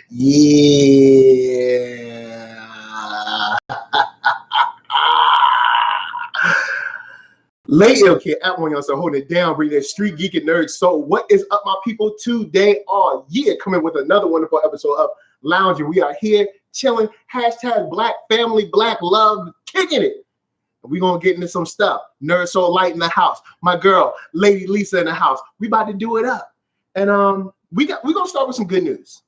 Yeah. Late kid at one, y'all, so holding it down, bring that street geek and nerd soul. What is up, my people? Today on coming with another wonderful episode of Loungin. We are here chilling. Hashtag Black family, Black love, kicking it. We're gonna get into some stuff. NERDSoul Light in the house. My girl, Lady Lisa in the house. We about to do it up. And we're gonna start with some good news.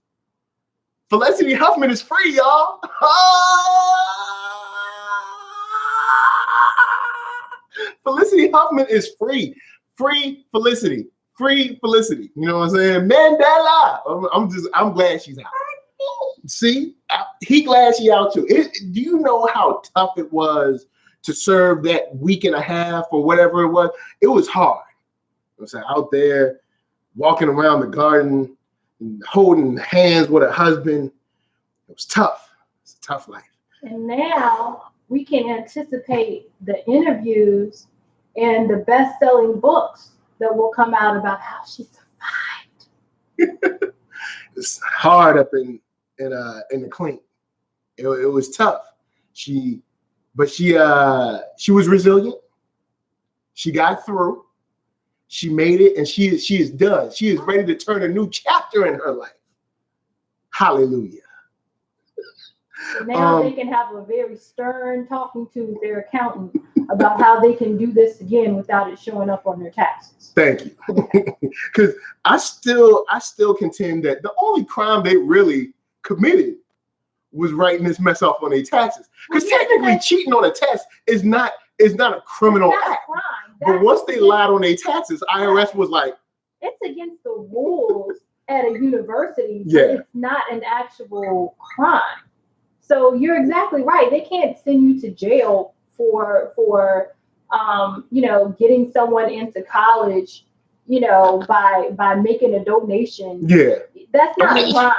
Felicity Huffman is free, y'all. Felicity Huffman is free. Free Felicity. Free Felicity. You know what I'm saying? Mandela. I'm glad she's out. See? He glad she out too. Do you know how tough it was to serve that week and a half or whatever it was? It was hard. I was out there walking around the garden and holding hands with her husband. It was tough. It's a tough life. And now we can anticipate the interviews and the best-selling books that will come out about how she survived. It's hard up in the clink. It was tough. She was resilient. She got through. She made it, and she is done. She is ready to turn a new chapter in her life. Hallelujah. So now they can have a very stern talking to their accountant about how they can do this again without it showing up on their taxes. Thank you. Because I still contend that the only crime they really committed was writing this mess off on their taxes. Because technically cheating on a test is not a criminal act. But once they lied on their taxes, IRS was like, it's against the rules at a university, but it's not an actual crime. So you're exactly right. They can't send you to jail for getting someone into college, by making a donation. Yeah. That's not a crime.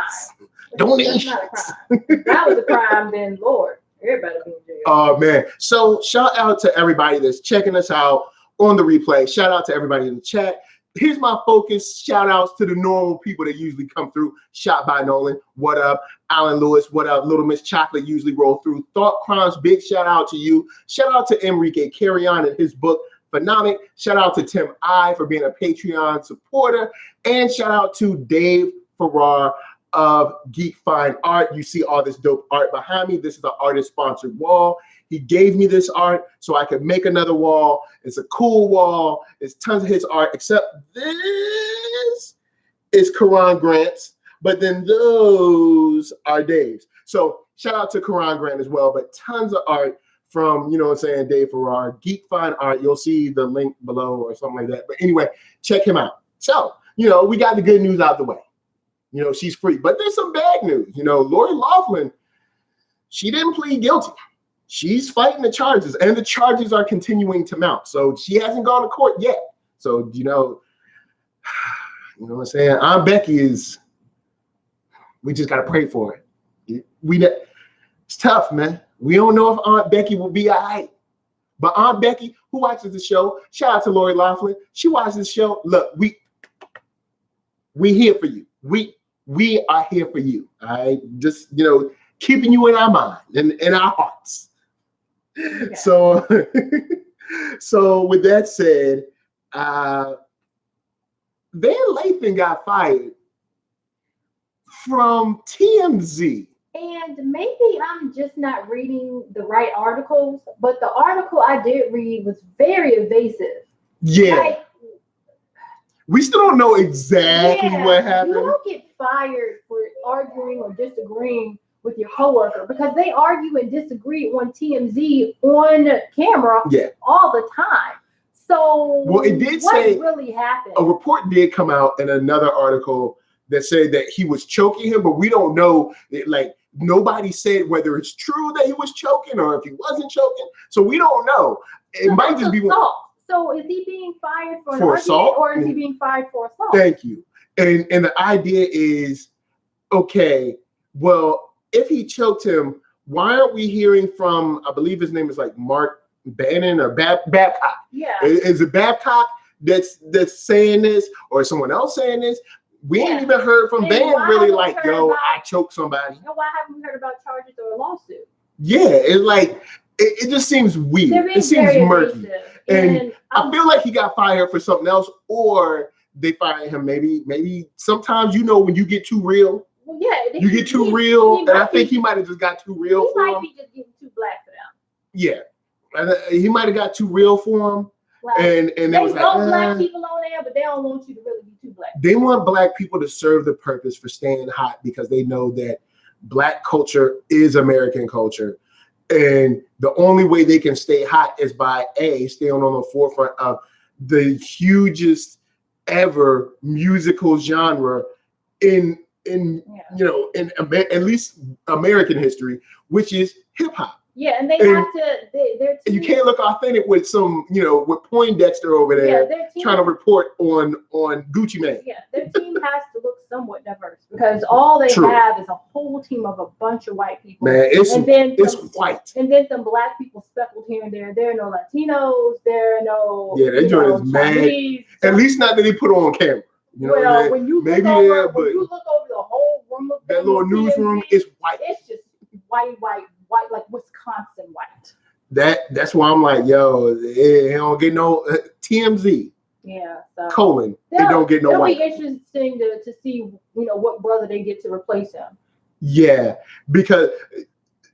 Donations. That's not a crime. If that was a crime, then Lord, everybody be in jail. Oh man. So shout out to everybody that's checking us out on the replay. Shout out to everybody in the chat. Here's my focus. Shout outs to the normal people that usually come through. Shot by Nolan. What up? Alan Lewis. What up? Little Miss Chocolate usually roll through. Thought Crimes. Big shout out to you. Shout out to Enrique Carry On and his book Phenomic. Shout out to Tim I for being a Patreon supporter. And shout out to Dave Farrar of Geek Fine Art. You see all this dope art behind me. This is an artist sponsored wall. He gave me this art so I could make another wall. It's a cool wall. It's tons of his art, except this is Karan Grant's, but then those are Dave's. So shout out to Karan Grant as well, but tons of art from, Dave Farrar, Geek Fine Art. You'll see the link below or something like that. But anyway, check him out. So, we got the good news out the way. She's free, but there's some bad news. Lori Loughlin, she didn't plead guilty. She's fighting the charges, and the charges are continuing to mount. So she hasn't gone to court yet. So, what I'm saying? Aunt Becky we just got to pray for it. It's tough, man. We don't know if Aunt Becky will be all right. But Aunt Becky, who watches the show, shout out to Lori Loughlin. She watches the show. Look, we here for you. We are here for you. All right. Just, keeping you in our mind and in our hearts. Okay. So with that said, Van Lathan got fired from TMZ. And maybe I'm just not reading the right articles, but the article I did read was very evasive. Yeah. We still don't know exactly what happened. You don't get fired for arguing or disagreeing with your coworker, because they argue and disagree on TMZ on camera all the time. So it did say really happened. A report did come out in another article that said that he was choking him, but we don't know. Nobody said whether it's true that he was choking or if he wasn't choking. So we don't know. It might just be assault. So is he being fired for assault, or is he being fired for assault? Thank you. And the idea is, okay, well, if he choked him, why aren't we hearing from, I believe his name is like Mark Bannon or Babcock? Yeah. Is it Babcock that's saying this, or someone else saying this? We ain't even heard from Van really like, yo, I choked somebody. Why haven't we heard about charges or a lawsuit? Yeah, it's like it just seems weird. It seems murky. And I feel like he got fired for something else, or they fired him. Maybe sometimes when you get too real. Well, yeah, you get too real, and I think he might have just got too real for him. He might be just getting too black for them. Yeah, and he might have got too real for him. Like, and they was want black people on there, but they don't want you to really be too black. They want black people to serve the purpose for staying hot because they know that black culture is American culture. And the only way they can stay hot is by staying on the forefront of the hugest ever musical genre in at least American history, which is hip hop. Yeah, and they have to. You can't look authentic with some, with Poindexter over there trying to report on Gucci Mane. Yeah, their team has to look somewhat diverse because all they have is a whole team of a bunch of white people. Man, it's white. And then some black people speckled here and there. There are no Latinos. There are no. Yeah, they joint is mad. At least not that they put on camera. When you look over the whole room of that little newsroom, it's white. It's just white, like Wisconsin white. That's why I'm like, yo, it don't get no TMZ. Yeah. It don't get no white. It'll be interesting to see, what brother they get to replace him. Yeah, because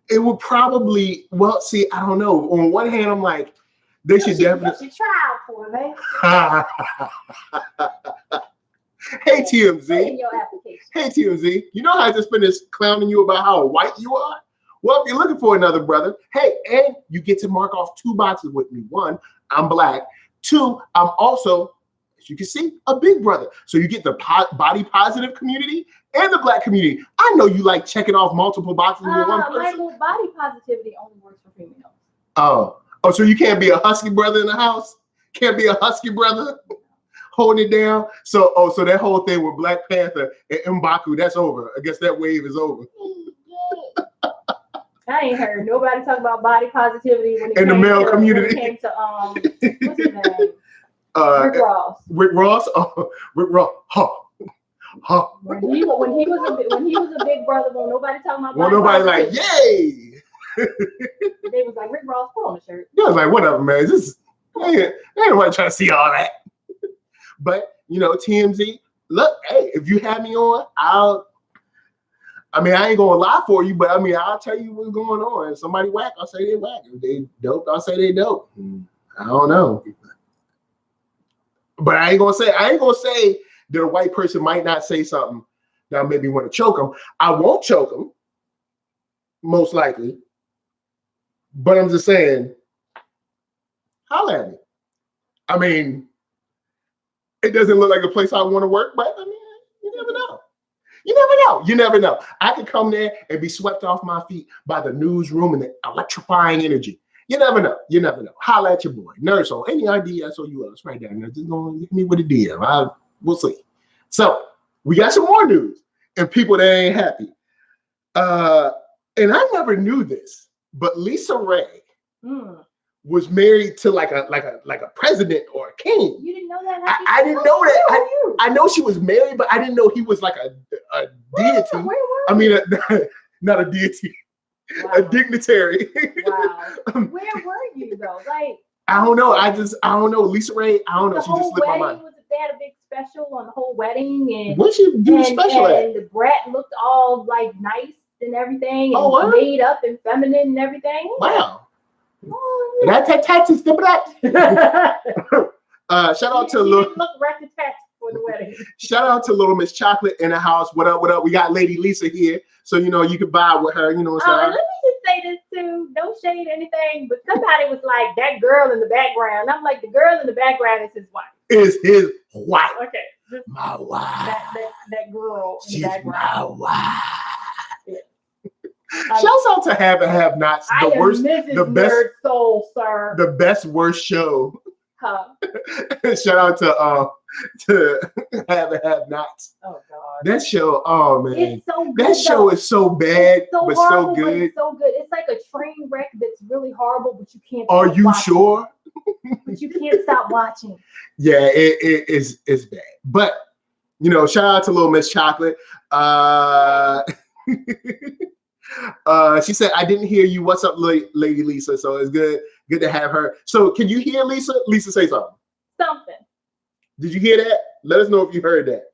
it would probably. Well, see, I don't know. On one hand, I'm like, they should definitely try for it, Hey TMZ. Your application. Hey TMZ. You know how I just finished clowning you about how white you are? Well, if you're looking for another brother, hey, and you get to mark off 2 boxes with me. 1, I'm black. 2, I'm also, as you can see, a big brother. So you get the body positive community and the black community. I know you like checking off multiple boxes with one person. Well, body positivity only works for females. Oh, so you can't be a husky brother in the house? Can't be a husky brother holding it down? So that whole thing with Black Panther and M'Baku, that's over. I guess that wave is over. I ain't heard nobody talk about body positivity in the male community. When it came to what's his name? Rick Ross. Rick Ross. Oh, Rick Ross. Huh. When he was a big brother, won't nobody talking about. Well, nobody like, yay. They was like, Rick Ross, put on the shirt. Yeah, I was like, whatever, man. Ain't nobody trying to see all that. But TMZ. Look, hey, if you have me on, I ain't gonna lie for you, but I'll tell you what's going on. If somebody whack, I'll say they whack. If they dope, I'll say they dope. I don't know. But I ain't gonna say that a white person might not say something that made me want to choke them. I won't choke them, most likely. But I'm just saying, holla at me. It doesn't look like a place I want to work, but you never know. You never know. I could come there and be swept off my feet by the newsroom and the electrifying energy. You never know. Holla at your boy. NERDSoul. Any idea? SOUL. Right down there. Just go hit me with a DM. We'll see. So we got some more news and people that ain't happy. And I never knew this, but Lisa Raye was married to like a president or a king. You didn't know that? I didn't know that. I know she was married, but I didn't know he was like a deity. Where not a deity, wow. A dignitary. Wow. Where were you though? Like I don't know. I don't know. Lisa Raye. I don't know. She just slipped my mind. They had a big special on the whole wedding, and what she do special at? And the brat looked all like nice and everything, and made up and feminine and everything. Wow. That's tactics, shout out to look rat-a-tat for the wedding. Shout out to Little Miss Chocolate in the house. What up? What up? We got Lady Lisa here, so you can vibe with her. You know what I'm saying? Let me just say this too. No shade anything, but somebody was like that girl in the background. I'm like, the girl in the background is his wife. Is his wife? Okay, my wife. That girl in She's the background. My wife. Shouts out to Have and Have Nots. The worst, the best NERDSoul, sir. The best worst show. Huh. Shout out to Have and Have Nots. Oh God. That show, oh man. It's so good. That show is so bad, but so good. But it's so good. It's like a train wreck that's really horrible, but you can't. Are you sure? But you can't stop watching. Yeah, it's bad. But You know, shout out to Little Miss Chocolate. She said, I didn't hear you. What's up, Lady Lisa? So it's good to have her. So can you hear Lisa? Lisa, say something. Something. Did you hear that? Let us know if you heard that.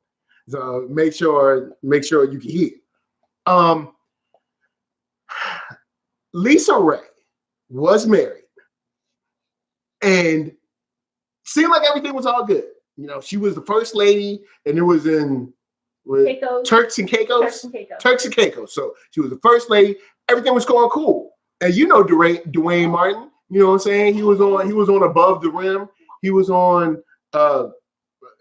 So make sure you can hear. Lisa Raye was married and seemed like everything was all good. You know, she was the first lady, and it was in Turks and Caicos. So she was the first lady. Everything was going cool. And you know Dwayne Martin, you know what I'm saying? He was on Above the Rim. He was on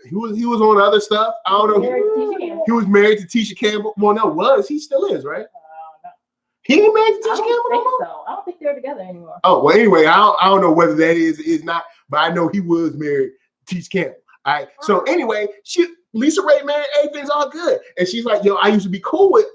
he was on other stuff. I don't know. He was married to Tisha Campbell. Well, no, he still is, right? He ain't married to Tisha Campbell no more? I don't think they're together anymore. Oh, well, anyway, I don't know whether that is not, but I know he was married to Tisha Campbell. All right. So anyway, Lisa Raye married, everything's all good. And she's like, yo, I used to be cool with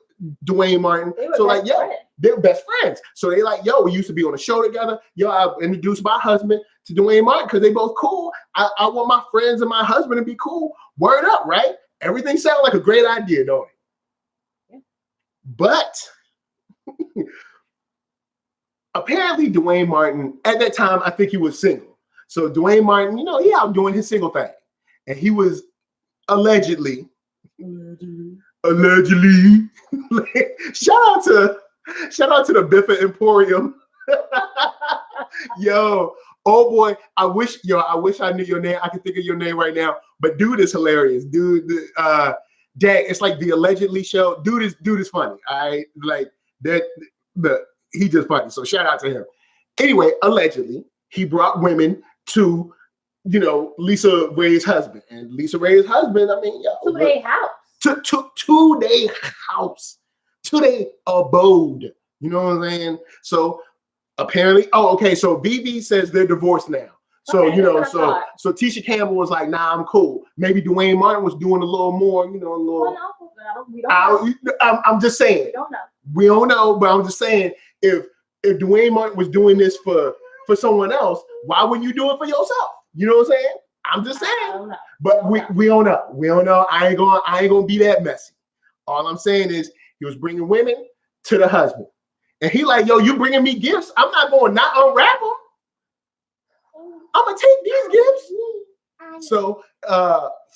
Dwayne Martin. So like, yo, they're best friends. So they like, yo, we used to be on a show together. Yo, I introduced my husband to Dwayne Martin because they both cool. I want my friends and my husband to be cool. Word up, right? Everything sounds like a great idea, don't it? Yeah. But apparently Dwayne Martin, at that time, I think he was single. So Dwayne Martin, you know, he out doing his single thing. And he was allegedly shout out to the Biffa Emporium. Yo, oh boy, I wish I knew your name. I can think of your name right now. But dude is hilarious. Dude, Dad, it's like the allegedly show. Dude is funny. I like that. He just funny. So shout out to him. Anyway, allegedly, he brought women to, you know, Lisa Raye's husband. And Lisa Raye's husband, I mean, yo, to their house. To their house. To their abode. You know what I'm saying? So apparently, so VV says they're divorced now. So, okay, you know, so Tisha Campbell was like, nah, I'm cool. Maybe Dwayne Martin was doing a little more, you know, a little. Well, we don't know. I'm just saying. We don't know, but I'm just saying, if Dwayne Martin was doing this for someone else, why wouldn't you do it for yourself? You know what I'm saying? I'm just saying. But we don't know. We don't know. I ain't gonna be that messy. All I'm saying is he was bringing women to the husband. And he like, yo, you bringing me gifts? I'm not going to not unwrap them. I'm going to take these gifts. So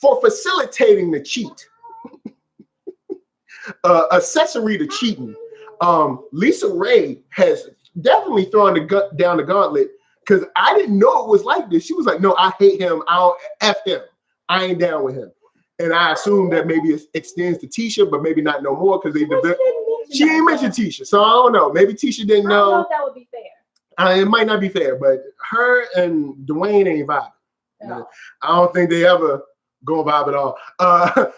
for facilitating the cheat, accessory to cheating, Lisa Raye has definitely thrown down the gauntlet, because I didn't know it was like this. She was like, no, I hate him. I don't F him. I ain't down with him. And I assume that maybe it extends to Tisha, but maybe not no more, because she ain't mentioned Tisha. So I don't know. Maybe Tisha didn't know. I don't know if that would be fair. It might not be fair, but her and Dwayne ain't vibing. No. I don't think they ever go vibe at all.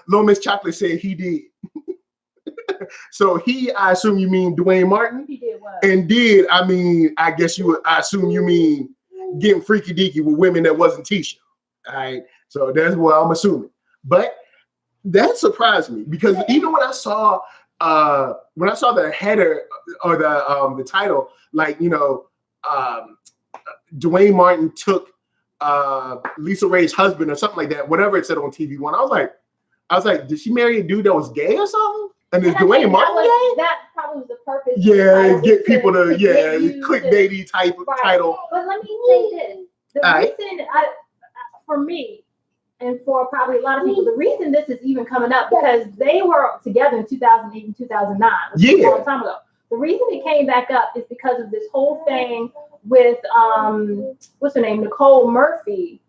Little Miss Chocolate said he did. So I assume you mean Dwayne Martin? He did what? And did, I mean, I assume you mean getting freaky deaky with women that wasn't Tisha. All right. So that's what I'm assuming. But that surprised me, because even when I saw the header or the title, like, you know, Dwayne Martin took Lisa Raye's husband or something like that, whatever it said on TV One, I was like, did she marry a dude that was gay or something? And is Dwayne Martin gay? That probably was the purpose. Yeah, get people to clickbaity type of title. But let me say this: the reason for me, and for probably a lot of people, the reason this is even coming up, because they were together in 2008 and 2009, which was a long time ago. The reason it came back up is because of this whole thing with what's her name, Nicole Murphy,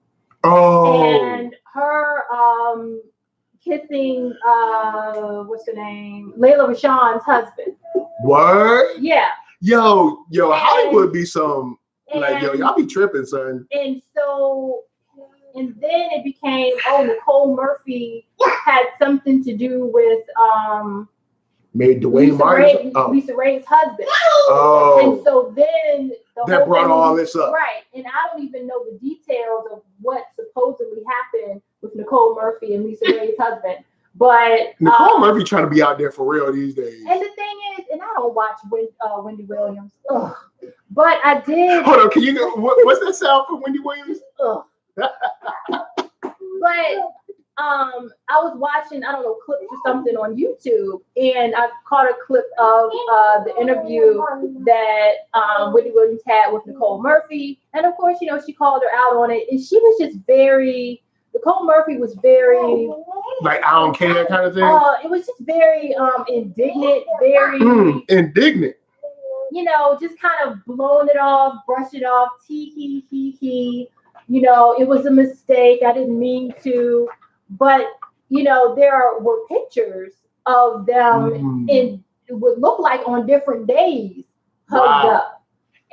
and her kissing what's her name, Layla Rashawn's husband. Word? Yeah. Yo, Hollywood be some like, yo, y'all be tripping, son. And so, and then it became, Nicole Murphy had something to do with made Dwayne Martin Lisa Raye's husband. Oh. And so then that brought all this up. Right. And I don't even know the details of what supposedly happened with Nicole Murphy and Lisa Raye's husband. But Nicole Murphy trying to be out there for real these days. And the thing is, and I don't watch Wendy Williams. Ugh. But I did. Hold on, can you go? What's that sound for Wendy Williams? Ugh. But I was watching, I don't know, clips or something on YouTube, and I caught a clip of the interview that Whitney Williams had with Nicole Murphy. And of course, she called her out on it. And she was just Nicole Murphy was very... Like, I don't care kind of thing? It was just very indignant, very... indignant. Just kind of blowing it off, brush it off, he. It was a mistake. I didn't mean to. But, there were pictures of them in, it would look like on different days, hugged up.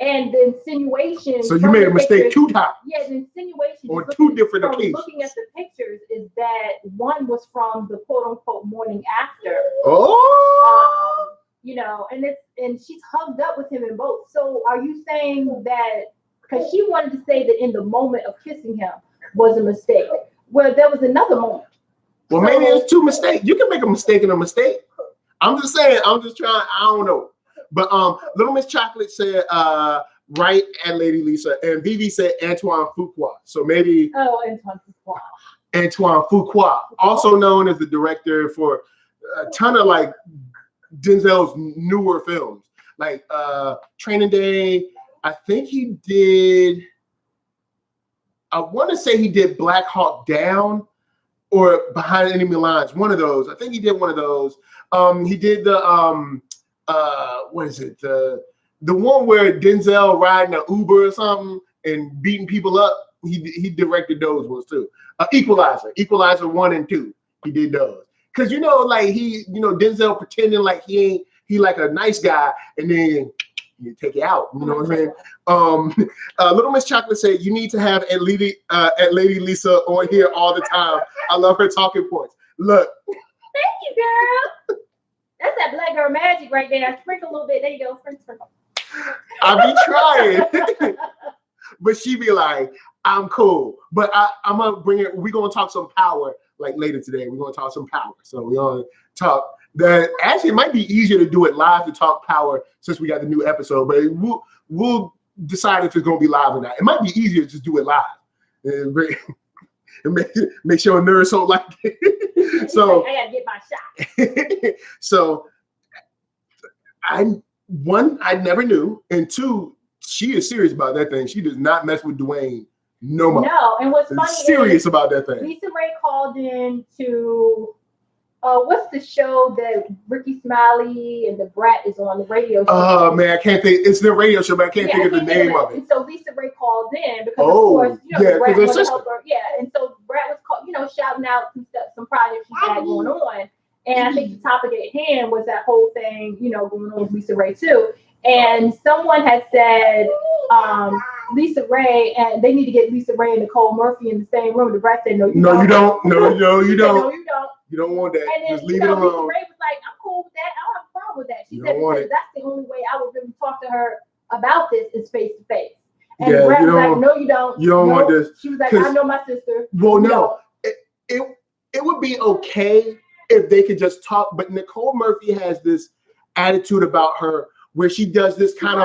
And the insinuation. So you made a mistake 2 times. Yeah, the insinuation. On 2 different occasions. Looking at the pictures is that one was from the quote unquote morning after. Oh. And she's hugged up with him in both. So are you saying that, because she wanted to say that in the moment of kissing him was a mistake? Well, there was another moment. Well, maybe it's 2 mistakes. You can make a mistake in a mistake. I'm just saying, I'm just trying, I don't know. But Little Miss Chocolate said right at Lady Lisa, and Vivi said Antoine Fuqua. So maybe Antoine Fuqua. Antoine Fuqua, also known as the director for a ton of like Denzel's newer films, like Training Day. I think he did, I want to say he did Black Hawk Down or Behind Enemy Lines, one of those. I think he did one of those. He did the what is it? The one where Denzel riding an Uber or something and beating people up. He directed those ones too. Equalizer 1 and 2. He did those. Cause like Denzel pretending like he like a nice guy, and then you take it out. You know what I'm saying? Little Miss Chocolate said you need to have at Lady Lisa on here all the time. I love her talking points. Look. Thank you, girl. That's that black girl magic right there. Sprinkle a little bit. There you go. Sprinkle. I be trying. But she be like, I'm cool. But I'm going to bring it. We're going to talk some power like later today. We're going to talk some power. So we're going to talk. Actually, it might be easier to do it live to talk power since we got the new episode. But we'll decide if it's going to be live or not. It might be easier to just do it live. And make sure NERDSoul like it. So I gotta get my shot. So I never knew, and 2, she is serious about that thing. She does not mess with Dwayne no more. No, and what's funny serious about that thing. Lisa Raye called in to what's the show that Ricky Smiley and the Brat is on, the radio show? Oh man, I can't think. It's the radio show, but I can't think of the name of it. And so Lisa Raye called in because of course, Brat was help her. Yeah, and so Brat was shouting out some projects she had going on. And I think the topic at hand was that whole thing, going on with Lisa Raye too. And someone had said Lisa Raye, and they need to get Lisa Raye and Nicole Murphy in the same room. The Brat said, no, you don't. You don't. No, you don't. No, you don't. You don't want that. And then, just leave it alone. Lisa Raye was like, I'm cool with that. I don't have a problem with that. She said, because that's the only way I would really talk to her about this is face to face. And Brad was like, no, you don't. You don't want this. She was like, I know my sister. Well, no. It would be okay if they could just talk, but Nicole Murphy has this attitude about her where she does this kind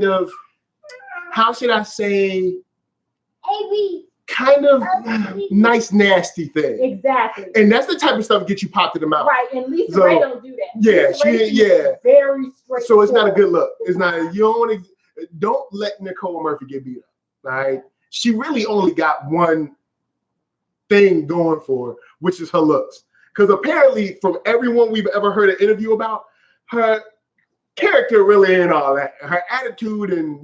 of how should I say, kind of nice, nasty thing. Exactly. And that's the type of stuff that gets you popped in the mouth. Right, and Lisa Raye don't do that. Yeah, very straight. So it's not a good look. It's not. Don't let Nicole Murphy get beat up. Right? She really only got one thing going for her, which is her looks. Because apparently, from everyone we've ever heard an interview about, her character really ain't all that. Her attitude and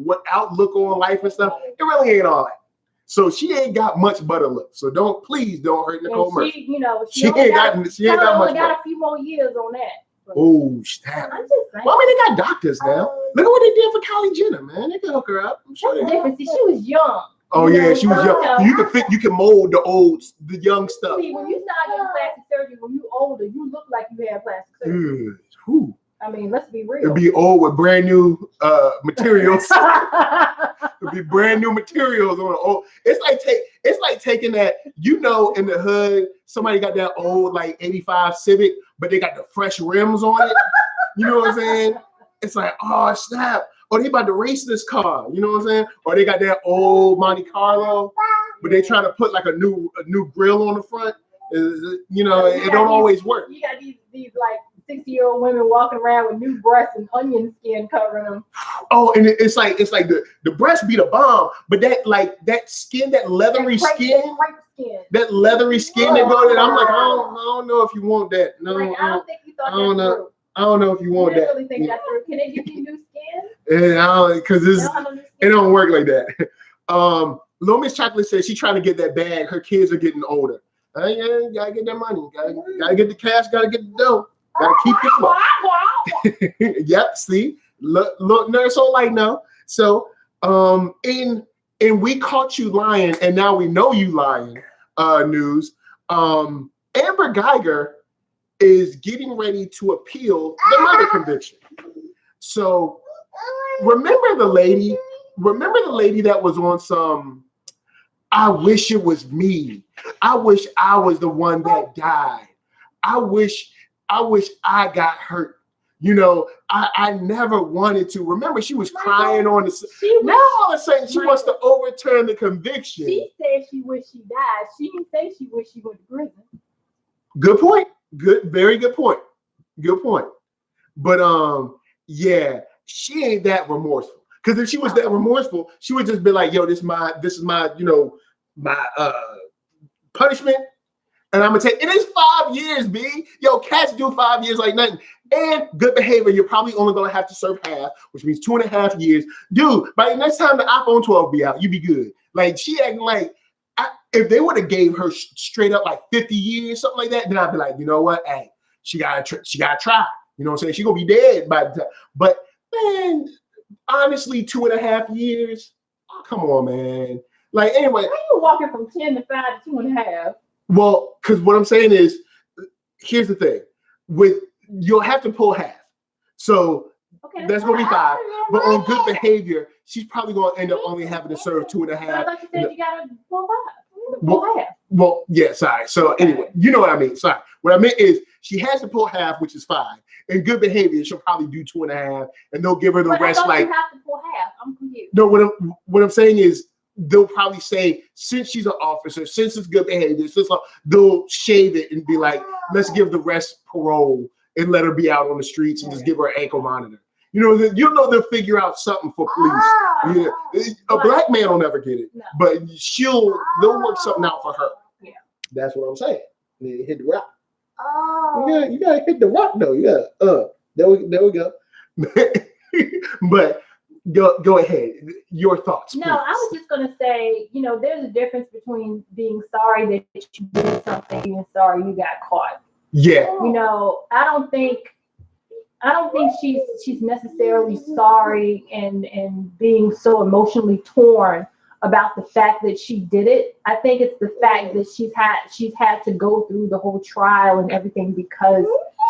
what outlook on life and stuff, it really ain't all that. So she ain't got much but a look. So please don't hurt Nicole Murphy. She ain't got much. Got a few more years on that. Oh, snap. I'm just saying. Well, I mean, they got doctors now. Look at what they did for Kylie Jenner, man. They can hook her up. I'm sure. That's different. See, she was young. Oh yeah, she was young. You can mold the young stuff. See, when you start getting plastic surgery, when you older, you look like you had plastic surgery. I mean, let's be real. It'd be old with brand new materials. It'd be brand new materials on the old. It's like taking that, in the hood, somebody got that old like 85 Civic, but they got the fresh rims on it. You know what I'm saying? It's like, oh snap. Or they about to race this car, you know what I'm saying? Or they got that old Monte Carlo. but they trying to put like a new grill on the front. You know, it don't always work. You got these like 60-year-old women walking around with new breasts and onion skin covering them. Oh, and it's like the breast be the bomb, but that skin, that leathery skin, that leathery skin that go there. I'm like, I don't know if you want that. No, like, I don't think you thought that through. I don't know if you want that. I really think that through. Can they give you new skin? Yeah, because it don't work like that. Little Miss Chocolate says she's trying to get that bag. Her kids are getting older. Yeah, gotta get that money. Gotta get the cash. Gotta get the dough. Gotta keep the flow. Yep. See, look, NERDSoul like no. So, in We Caught You Lying, and now we know you lying. News. Amber Geiger is getting ready to appeal the murder conviction. So, remember the lady that was on some. I wish it was me. I wish I was the one that died. I wish I got hurt. You know, I never wanted to. Remember, she was crying on the. Now all of a sudden she wants to overturn the conviction. She said she wished she died. She didn't say she wished she went to prison. Good point. Very good point. Good point. But yeah, she ain't that remorseful. Because if she was that remorseful, she would just be like, "Yo, this is my, you know, my punishment, and I'm gonna take." It is 5 years, B. Yo, cats do 5 years like nothing. And good behavior, you're probably only gonna have to serve half, which means 2.5 years. Dude, by the next time the iPhone 12 be out, you be good. Like she acting like if they would have gave her straight up like 50 years, something like that, then I'd be like, you know what? Hey, she gotta try. You know what I'm saying? She gonna be dead by the time. But man. Honestly, 2.5 years. Oh, come on, man. Like anyway, why are you walking from 10 to 5 to 2.5? Well, because what I'm saying is, here's the thing: you'll have to pull half. So that's gonna be 5. But on good behavior, she's probably gonna end up only having to serve 2.5. I thought you said you gotta pull 5. Well, yeah, sorry. So anyway, you know what I mean. Sorry. What I meant is she has to pull half, which is 5. In good behavior, she'll probably do 2.5, and they'll give her the rest. I like you have to pull half. I'm confused. No, what I'm saying is they'll probably say since she's an officer, since it's good behavior, they'll shave it and be like, let's give the rest parole and let her be out on the streets and just give her an ankle monitor. You know they'll figure out something for police. A black man will never get it, but they'll work something out for her. Yeah, that's what I'm saying. You hit the rock. Oh, you gotta hit the rock though. Yeah, there we go. But go ahead. Your thoughts. No, please. I was just gonna say, there's a difference between being sorry that you did something and sorry you got caught. Yeah. I don't think she's necessarily sorry and being so emotionally torn about the fact that she did it. I think it's the fact that she's had to go through the whole trial and everything because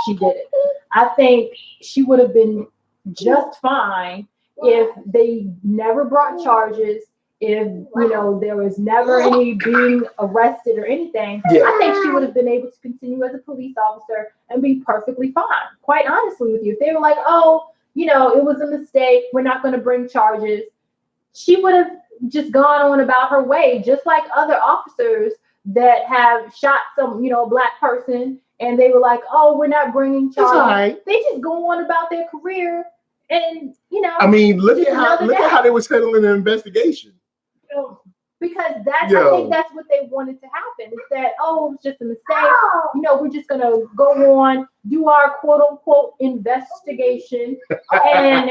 she did it. I think she would have been just fine if they never brought charges, if there was never any being arrested or anything. Yeah. I think she would have been able to continue as a police officer and be perfectly fine. Quite honestly with you, if they were like, oh, it was a mistake, we're not going to bring charges, she would have just gone on about her way, just like other officers that have shot some, a black person, and they were like, oh, we're not bringing charges. Right. They just go on about their career, and I mean, look at how they was handling the investigation. Because I think that's what they wanted to happen. Is that, oh, it was just a mistake. We're just gonna go on, do our quote unquote investigation, and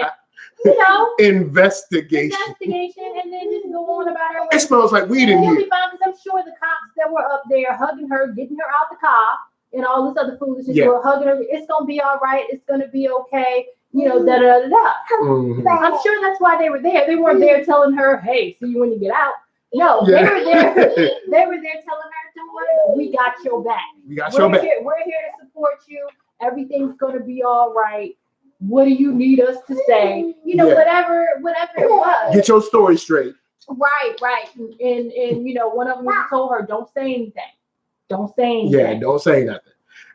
investigation, and then just go on about her way. It smells like weed in here. Be fine, because I'm sure the cops that were up there hugging her, getting her out the car, and all this other foolishness were hugging her. It's gonna be all right. It's gonna be okay. Mm-hmm. I'm sure that's why they were there. They weren't there telling her, "Hey, see you when you get out." No, they were there. They were there telling her, "Don't worry, we got your back. We're here to support you. Everything's gonna be all right. What do you need us to say? Whatever it was. Get your story straight." Right. And one of them told her, "Don't say anything. Don't say anything." Yeah, don't say nothing.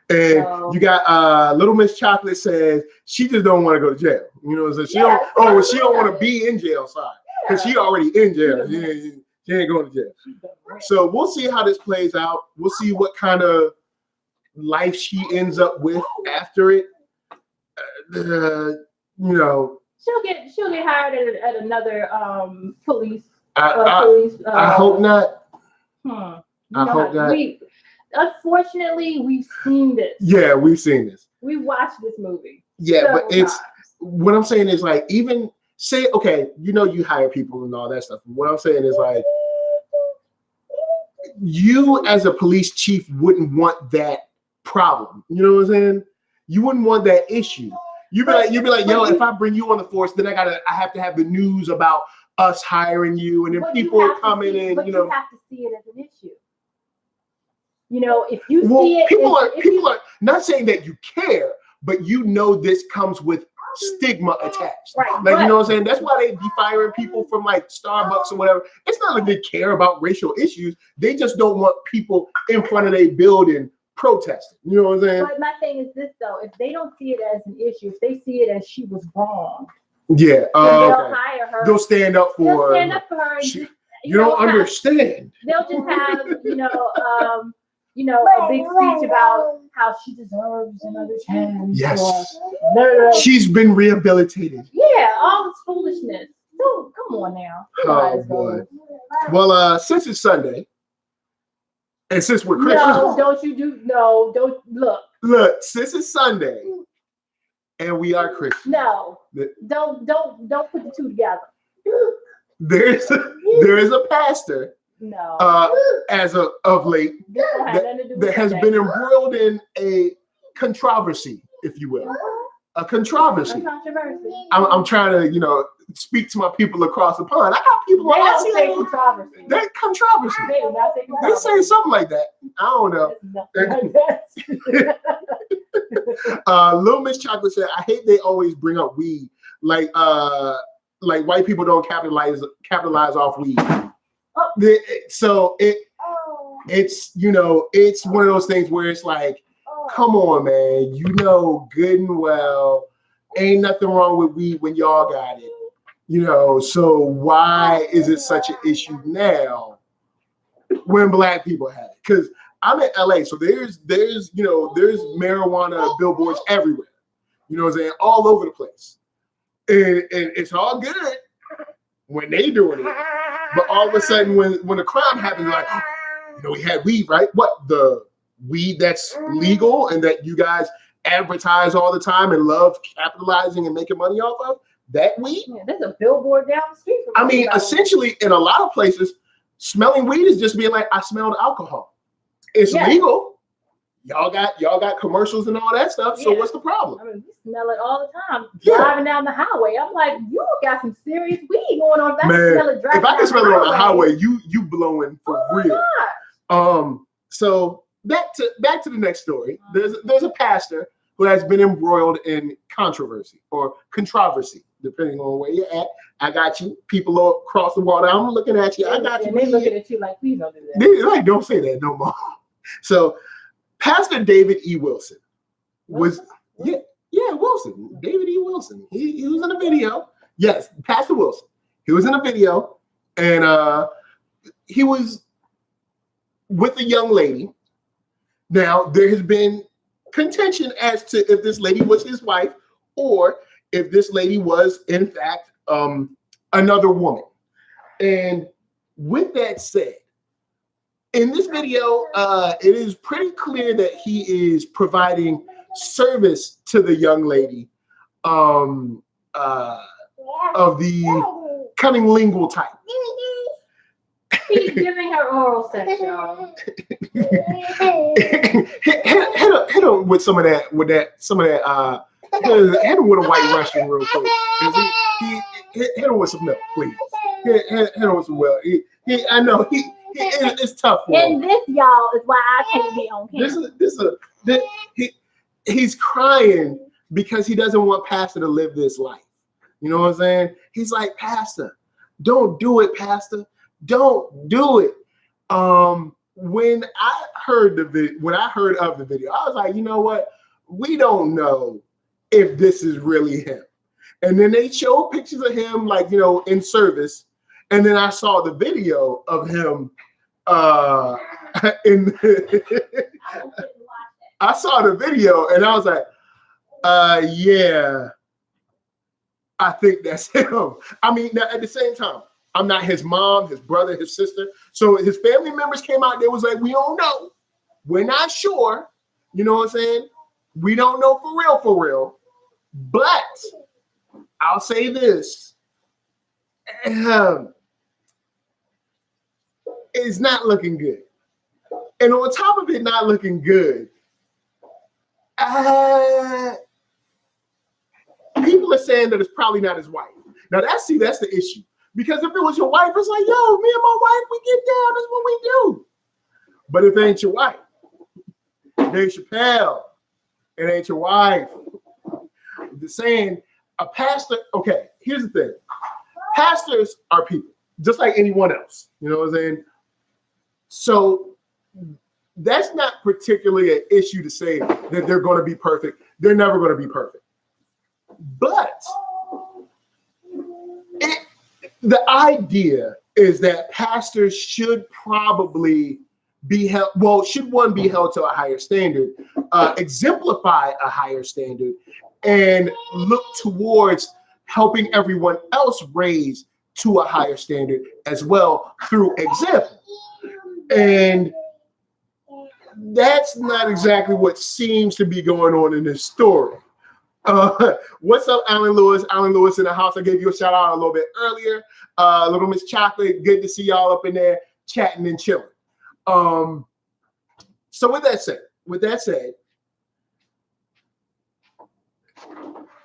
And you got Little Miss Chocolate says she just don't want to go to jail. So she don't want to be in jail, sorry. Because she already in jail. She ain't going to jail. So we'll see how this plays out. We'll see what kind of life she ends up with after it. You know, she'll get hired at another police. I hope not. I hope not. Unfortunately, we've seen this. Yeah, we've seen this. We watched this movie. Yeah, but it's what I'm saying is like, even say, okay, you know, you hire people and all that stuff. What I'm saying is like, you as a police chief wouldn't want that problem. You know what I'm saying? You wouldn't want that issue. You'd be like, yo, if I bring you on the force, then I have to have the news about us hiring you, and then people are coming in. But you have to see it as an issue. You know, if you see it, people are not saying that you care, but you know this comes with stigma attached. Right. Like, you know what I'm saying? That's why they be firing people from like Starbucks or whatever. It's not like they care about racial issues. They just don't want people in front of their building protesting. You know what I'm saying? But my thing is this though: if they don't see it as an issue, if they see it as she was wrong, yeah, they'll hire her. They'll stand up for her. You don't understand. They'll just have a big speech about how she deserves another chance. Yes. She's been rehabilitated. Yeah, all this foolishness. So come on now. Oh boy. Well, since it's Sunday, and since we're Christians, don't look. Look, since it's Sunday, and we are Christians. No, don't put the two together. There is a pastor. No. As of late, that has been embroiled in a controversy, if you will, a controversy. I'm trying to, speak to my people across the pond. I got people. They don't say controversy. That controversy. They say something like that. I don't know. Little Miss Chocolate said, "I hate they always bring up weed, like white people don't capitalize off weed." So it's it's one of those things where it's like, come on, man, good and well, ain't nothing wrong with weed when y'all got it, so why is it such an issue now when black people have it? Because I'm in LA, so there's marijuana billboards everywhere, what I'm saying, all over the place, and it's all good when they doing it. But all of a sudden, when a crime happens, like, we had weed, right? What, the weed that's legal and that you guys advertise all the time and love capitalizing and making money off of? That weed? Yeah, there's a billboard down the street. I mean, essentially, in a lot of places, smelling weed is just being like, I smelled alcohol. It's legal. Y'all got commercials and all that stuff. So what's the problem? I mean, we smell it all the time. Driving down the highway, I'm like, you got some serious weed going on. If I can smell it on the highway, you blowing for real. God. So back to the next story. There's a pastor who has been embroiled in controversy or controversy, depending on where you're at. I got you. People across the water, I'm looking at you. I got you. And they looking at you like, please don't do that. They like, don't say that no more. So Pastor David E. Wilson was Wilson. David E. Wilson. He was in a video. Yes, Pastor Wilson. He was in a video, and he was with a young lady. Now there has been contention as to if this lady was his wife or if this lady was in fact another woman. And with that said, in this video, it is pretty clear that he is providing service to the young lady of the cunnilingual type. He's giving her oral sex, y'all. hit him with some of that. Hit him with a White Russian real quick. Hit him with some milk, please. Hit him with some milk. I know it's tough for him. And this, y'all, is why I can't be on camera. He's crying because he doesn't want Pastor to live this life. You know what I'm saying? He's like, Pastor, don't do it, Pastor. Don't do it. When I heard of the video, I was like, you know what? We don't know if this is really him. And then they show pictures of him, like, in service. And then I saw the video of him I saw the video and I was like, yeah, I think that's him. I mean, now at the same time, I'm not his mom, his brother, his sister. So his family members came out, they was like, we don't know. We're not sure. You know what I'm saying? We don't know for real. But I'll say this. It's not looking good. And on top of it not looking good, people are saying that it's probably not his wife. Now that's the issue. Because if it was your wife, it's like, yo, me and my wife, we get down, that's what we do. But if it ain't your wife, Dave Chappelle, it ain't your wife. The saying, a pastor, okay, here's the thing. Pastors are people, just like anyone else. You know what I'm saying? So that's not particularly an issue to say that they're going to be perfect. They're never going to be perfect. But the idea is that pastors should probably be held, well, should one be held to a higher standard, exemplify a higher standard, and look towards helping everyone else raise to a higher standard as well through example. And that's not exactly what seems to be going on in this story. What's up, Alan Lewis? Alan Lewis in the house. I gave you a shout out a little bit earlier. Little Miss Chocolate, good to see y'all up in there chatting and chilling. So with that said,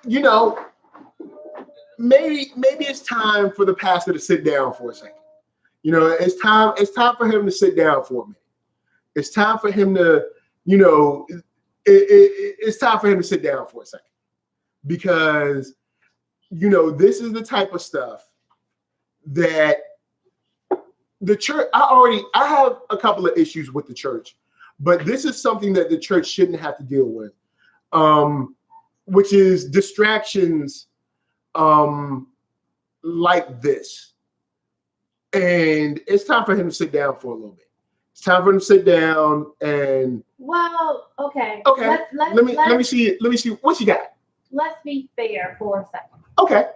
you know, maybe it's time for the pastor to sit down for a second. You know, it's time for him to sit down for a minute. It's time for him to, you know, it's time for him to sit down for a second. Because, you know, this is the type of stuff that the church, I have a couple of issues with the church, but this is something that the church shouldn't have to deal with, which is distractions like this. And it's time for him to sit down for a little bit. It's time for him to sit down and. Well, okay. Okay. Let me see what you got. Let's be fair for a second. Okay.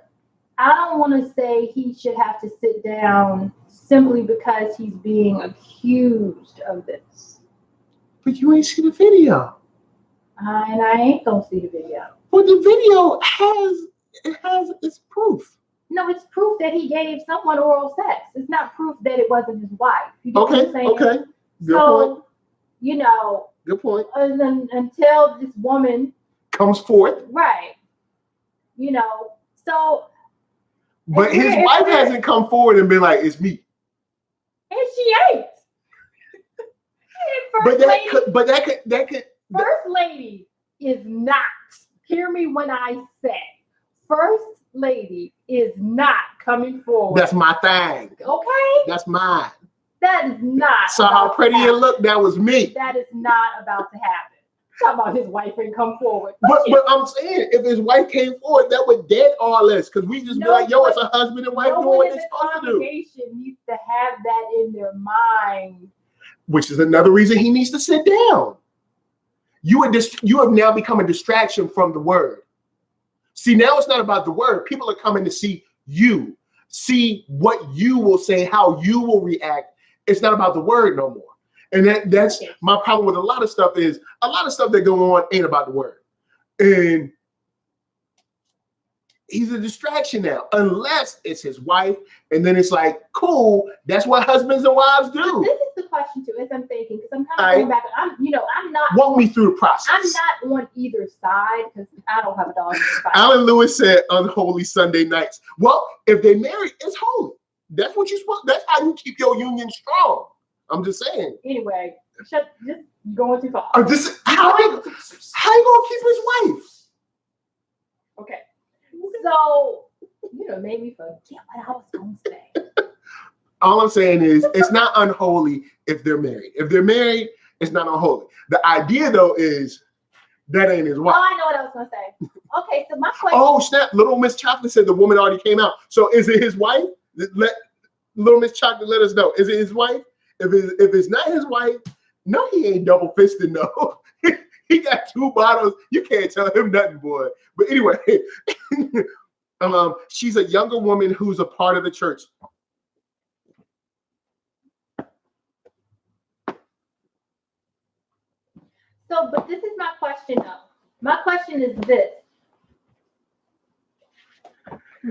I don't want to say he should have to sit down simply because he's being accused of this. But you ain't see the video. And I ain't gonna see the video. Well, the video has its proof. No, it's proof that he gave someone oral sex. It's not proof that it wasn't his wife. You get what I'm saying? Okay. Good point. You know. Good point. Until this woman comes forth. Right. You know, so. But his wife hasn't come forward and been like, it's me. And she ain't. That could. First lady is not. Hear me when I say, first lady is not coming forward. That's my thing. Okay. That's mine. That is not. So how pretty you look, that was me. That is not about to happen. Talking about his wife ain't come forward. But I'm saying, if his wife came forward, that would dead all this. Because we just be like, yo, it's a husband and wife doing what they're supposed to do. Congregation needs to have that in their mind. Which is another reason he needs to sit down. You have now become a distraction from the word. See, now it's not about the word. People are coming to see you, see what you will say, how you will react. It's not about the word no more. And that's my problem with a lot of stuff is a lot of stuff that go on ain't about the word. And he's a distraction now, unless it's his wife. And then it's like, cool, that's what husbands and wives do. This is the question too, as I'm thinking, because I'm kind of going back. I'm not. Walk me through the process. I'm not on either side because I don't have a dog. Alan Lewis said unholy Sunday nights. Well, if they marry, it's holy. That's what you're supposed. That's how you keep your union strong. I'm just saying. Anyway, just going too far. How you gonna keep his wife? Okay. So, made me forget what I was going to say. All I'm saying is it's not unholy if they're married. If they're married, it's not unholy. The idea, though, is that ain't his wife. Oh, I know what I was going to say. Okay, so my question. Oh, snap. Little Miss Chocolate said the woman already came out. So is it his wife? Little Miss Chocolate, let us know. Is it his wife? If it's not his wife, no, he ain't double fisted, no. He got 2 bottles. You can't tell him nothing, boy. But anyway, she's a younger woman who's a part of the church. So, but this is my question, though. My question is this.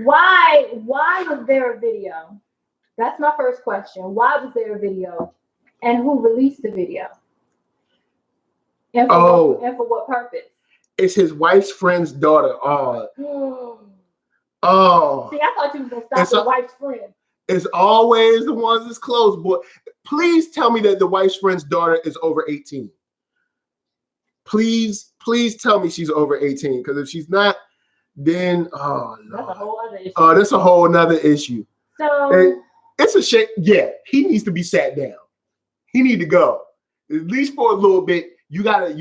Why was there a video? That's my first question. Why was there a video? And who released the video? And for what purpose? It's his wife's friend's daughter. Oh. See, I thought you was going to stop the wife's friend. It's always the ones that's close, boy. Please tell me that the wife's friend's daughter is over 18. Please tell me she's over 18. Because if she's not, then that's a whole other issue. That's a whole nother issue. So and it's a shame. Yeah, he needs to be sat down. He need to go. At least for a little bit. You gotta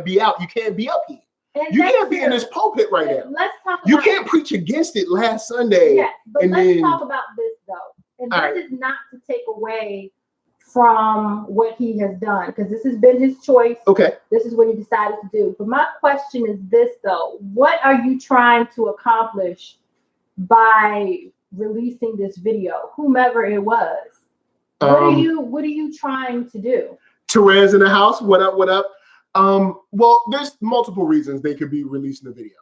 be out. You can't be up here. And you can't be in this pulpit right now. Let's talk about you can't preach against it last Sunday. Yeah, but let's talk about this though. And this is not to take away from what he has done, because this has been his choice. Okay. This is what he decided to do. But my question is this though. What are you trying to accomplish by releasing this video? Whomever it was. What are you trying to do? Thievez in the house. What up? What up? Well, there's multiple reasons they could be releasing the video.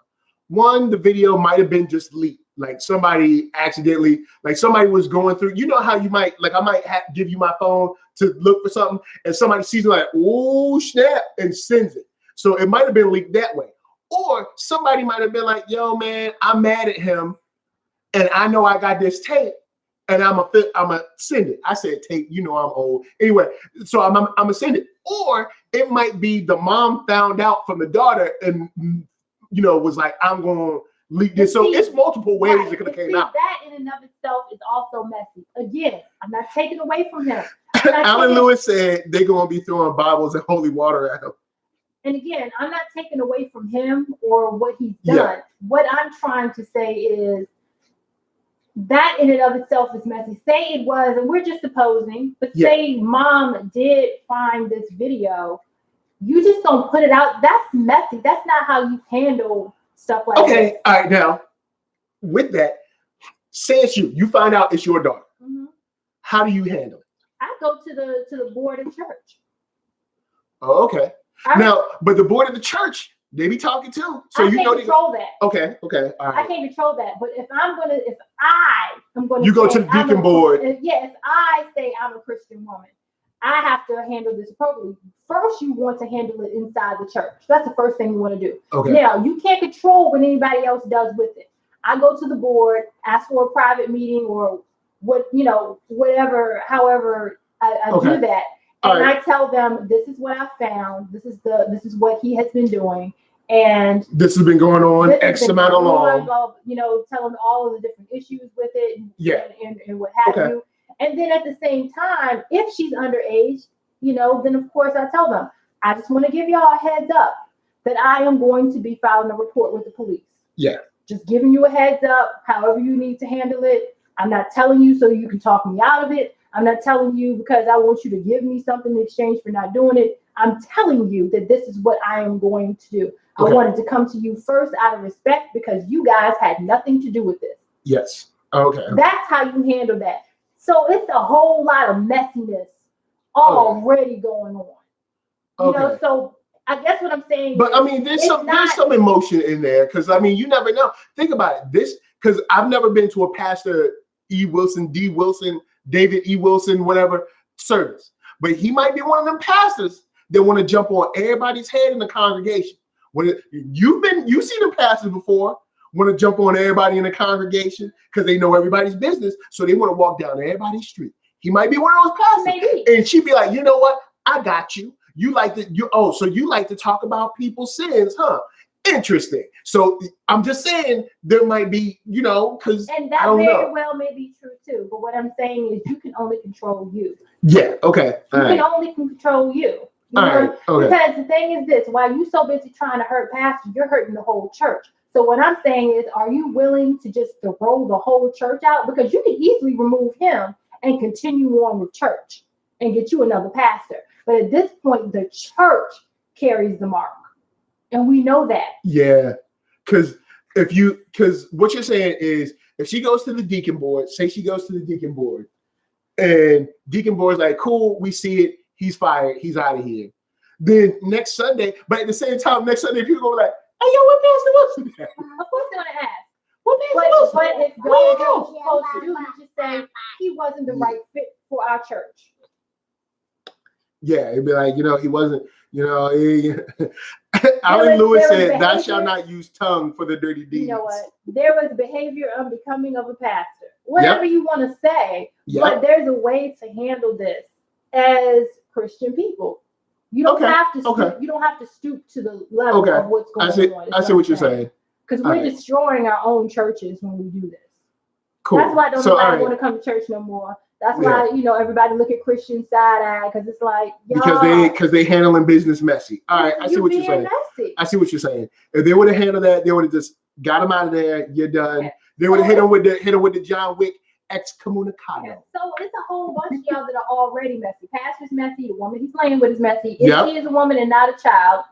One, the video might have been just leaked. Like somebody accidentally, like somebody was going through, you know how you might, like I might give you my phone to look for something and somebody sees it like, oh snap, and sends it. So it might have been leaked that way. Or somebody might have been like, yo man, I'm mad at him and I know I got this tape and I'm a send it. I said tape, you know I'm old. Anyway, so I'm gonna send it. Or it might be the mom found out from the daughter and was like, I'm gonna leak this. So it's multiple ways it could have came out. That in and of itself is also messy. Again, I'm not taking away from him. Alan Lewis said they're gonna be throwing Bibles and holy water at him. And again, I'm not taking away from him or what he's done. Yeah. What I'm trying to say is that in and of itself is messy. Say it was, and we're just supposing, but say mom did find this video, you just don't put it out. That's messy. That's not how you handle stuff like this. Okay, all right. Now, with that, say it's you find out it's your daughter. Mm-hmm. How do you handle it? I go to the board of church. Oh, okay. But the board of the church, they be talking too. So I can't control that. Okay. All right. I can't control that. But if I am gonna you go to the deacon board. If I say I'm a Christian woman, I have to handle this appropriately. First, you want to handle it inside the church. That's the first thing you want to do. Okay. Now, you can't control what anybody else does with it. I go to the board, ask for a private meeting or whatever, however I do that. And I tell them, this is what I found. This is what he has been doing. And this has been going on X amount of long. Tell them all of the different issues with it and what have you. And then at the same time, if she's underage, then of course I tell them, I just want to give y'all a heads up that I am going to be filing a report with the police. Yeah. Just giving you a heads up, however you need to handle it. I'm not telling you so you can talk me out of it. I'm not telling you because I want you to give me something in exchange for not doing it. I'm telling you that this is what I am going to do. Okay. I wanted to come to you first out of respect because you guys had nothing to do with this. Yes. Okay. That's how you handle that. So it's a whole lot of messiness already going on. Okay. So I guess what I'm saying but there's some emotion in there because you never know. Think about it. Because I've never been to a pastor E. Wilson, D. Wilson, David E. Wilson, whatever service. But he might be one of them pastors that want to jump on everybody's head in the congregation. When you've seen them pastors before, want to jump on everybody in the congregation because they know everybody's business, so they want to walk down everybody's street. He might be one of those pastors. Maybe. And she'd be like, you know what? I got you. You like to talk about people's sins, huh? Interesting. So I'm just saying there might be, because and that very well may be true too. But what I'm saying is you can only control you. Yeah. Okay. You can only control you. Okay. Because the thing is this: while you so busy trying to hurt pastors, you're hurting the whole church. So what I'm saying is, are you willing to just throw the whole church out? Because you can easily remove him and continue on with church and get you another pastor. But at this point, the church carries the mark. And we know that. Yeah. Because what you're saying is if she goes to the deacon board, say she goes to the deacon board, and deacon board's like, cool, we see it, he's fired, he's out of here. Then next Sunday, but at the same time, next Sunday, people go like, hey, yo, what Pastor Wilson? Of course they're gonna ask. What Pastor Wilson? But if God is what you're supposed to do, you just say he wasn't the right fit for our church. Yeah, it'd be like, he wasn't, Alan Lewis said, thou shalt not use tongue for the dirty deeds. You know what? There was behavior unbecoming of a pastor. Whatever you want to say, but there's a way to handle this as Christian people. You don't have to stoop, you don't have to stoop to the level of what's going on. I see what you're saying. Because we're destroying our own churches when we do this. Cool. That's why nobody want to come to church no more. That's why everybody look at Christian side eye because it's like because they handling business messy. All right, I see what you're saying. Messy. I see what you're saying. If they would have handled that, they would have just got him out of there. You're done. Okay. They would have hit him with the John Wick excommunicado. Okay. So it's a whole bunch of y'all that are already messy. Pastor's messy. The woman he's playing with is messy. If she is a woman and not a child.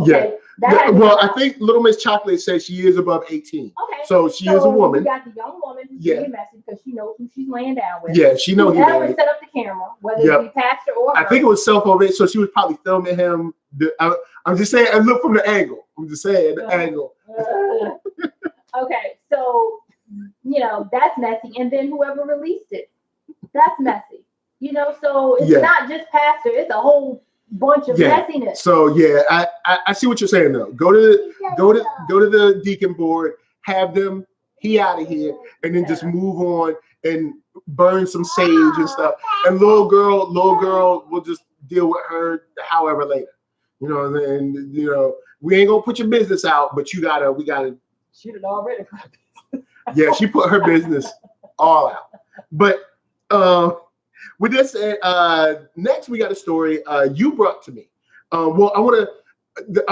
Okay, I think Little Miss Chocolate says she is above 18. Okay. So she is a woman. You got the young woman who's being messy because she knows who she's laying down with. Yeah, she knows. That would set up the camera, whether it be pastor or her. I think it was self-obeyed, so she was probably filming him. I'm just saying, and look from the angle. I'm just saying the angle. Okay, so that's messy, and then whoever released it, that's messy. So it's not just pastor; it's a whole bunch of messiness. So I see what you're saying though. Go to the deacon board, have them out of here, and then just move on and burn some sage and stuff. And little girl will just deal with her however later. And we ain't gonna put your business out, but we gotta. She did already. Yeah, she put her business all out. But with this said, next we got a story you brought to me. Well, I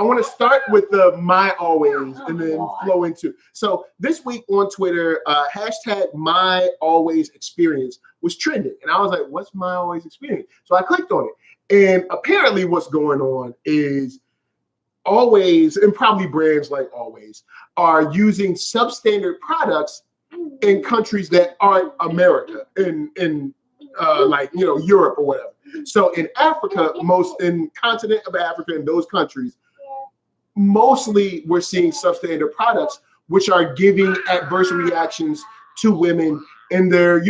want to start with the my always and then flow into. So this week on Twitter, hashtag my always experience was trending, and I was like, "What's my always experience?" So I clicked on it, and apparently, what's going on is Always, and probably brands like Always, are using substandard products in countries that aren't America, in Europe or whatever. So in Africa, in continent of Africa, in those countries, mostly we're seeing substandard products, which are giving adverse reactions to women in their,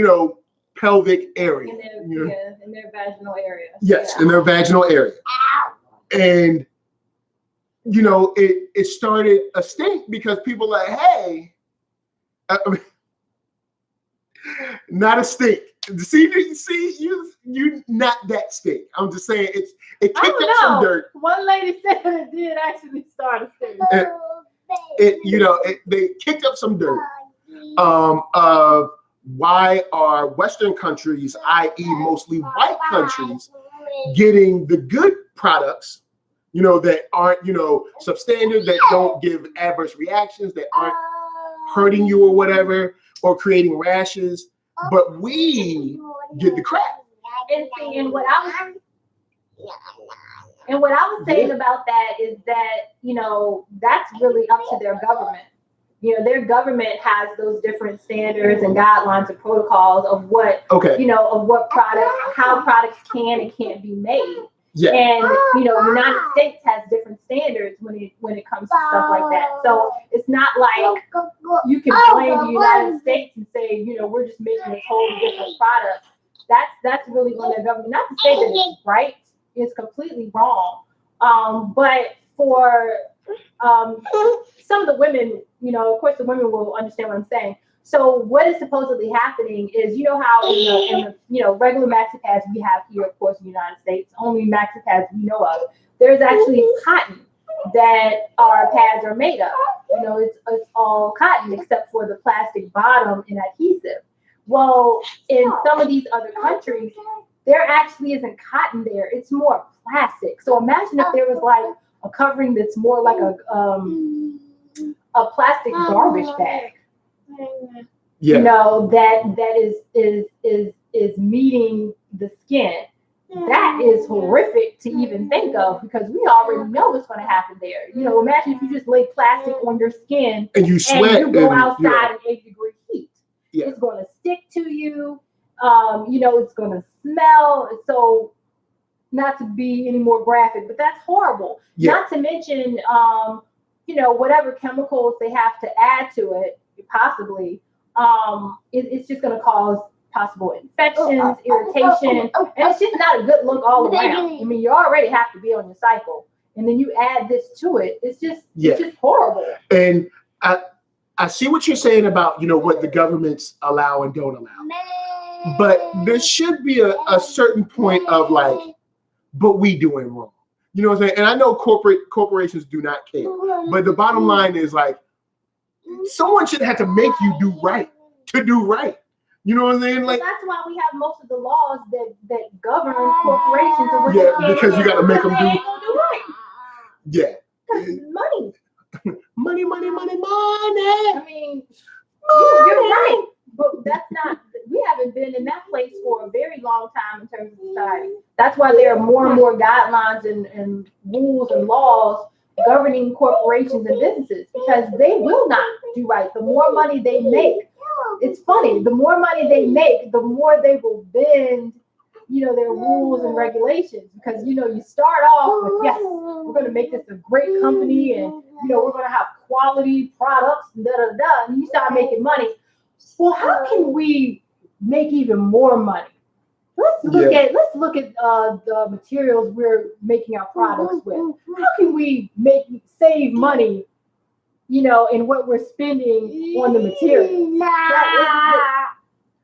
pelvic area. In their vaginal area. Yes, in their vaginal area. And, it started a stink because people are like, hey, not a stink. See, you not that stink. I'm just saying it kicked up some dirt. One lady said it did actually start a stink. They kicked up some dirt of why are Western countries, i.e. mostly white countries, getting the good products, that aren't, substandard, that don't give adverse reactions, that aren't hurting you or whatever, or creating rashes. But we get the crap. And what I was saying about that is that, that's really up to their government. Their government has those different standards and guidelines and protocols of what, of what products, how products can and can't be made. Yeah. And, United States has different standards when it comes to stuff like that. So it's not like you can blame the United States and say, we're just making this whole different product. That's really on their government. Not to say that it's right. It's completely wrong. But for some of the women, of course the women will understand what I'm saying. So what is supposedly happening is, how in the regular maxi pads we have here, of course, in the United States, only maxi pads we know of, there's actually cotton that our pads are made of. It's all cotton except for the plastic bottom and adhesive. Well, in some of these other countries, there actually isn't cotton there. It's more plastic. So imagine if there was like a covering that's more like a plastic garbage bag. Yeah. That is is meeting the skin. That is horrific to even think of because we already know what's going to happen there. You know, imagine if you just lay plastic on your skin and you sweat and you go outside in 8-degree heat. Yeah. It's going to stick to you. You know, it's going to smell. So, not to be any more graphic, but that's horrible. Yeah. Not to mention, you know, whatever chemicals they have to add to it, possibly, it's just going to cause possible infections, irritation, and it's just not a good look all around. I mean, you already have to be on your cycle, and then you add this to it. It's just horrible. And I see what you're saying about, you know, what the governments allow and don't allow, but there should be a certain point of like, but we doing wrong. You know what I'm saying? And I know corporations do not care, but the bottom line is like, someone should have to make you do right to do right. You know what I'm saying? Like that's why we have most of the laws that govern corporations. Because you got to make them do right. Yeah. Money. Money. I mean, you're right, but that's not. We haven't been in that place for a very long time in terms of society. That's why there are more and more guidelines and rules and laws governing corporations and businesses because they will not do right. The more money they make, it's funny. The more money they make, the more they will bend, you know, their rules and regulations. Because you know, you start off with yes, we're going to make this a great company, and you know, we're going to have quality products, and and you start making money. Well, how can we make even more money? Let's look at the materials we're making our products with. How can we save money, you know, in what we're spending on the materials?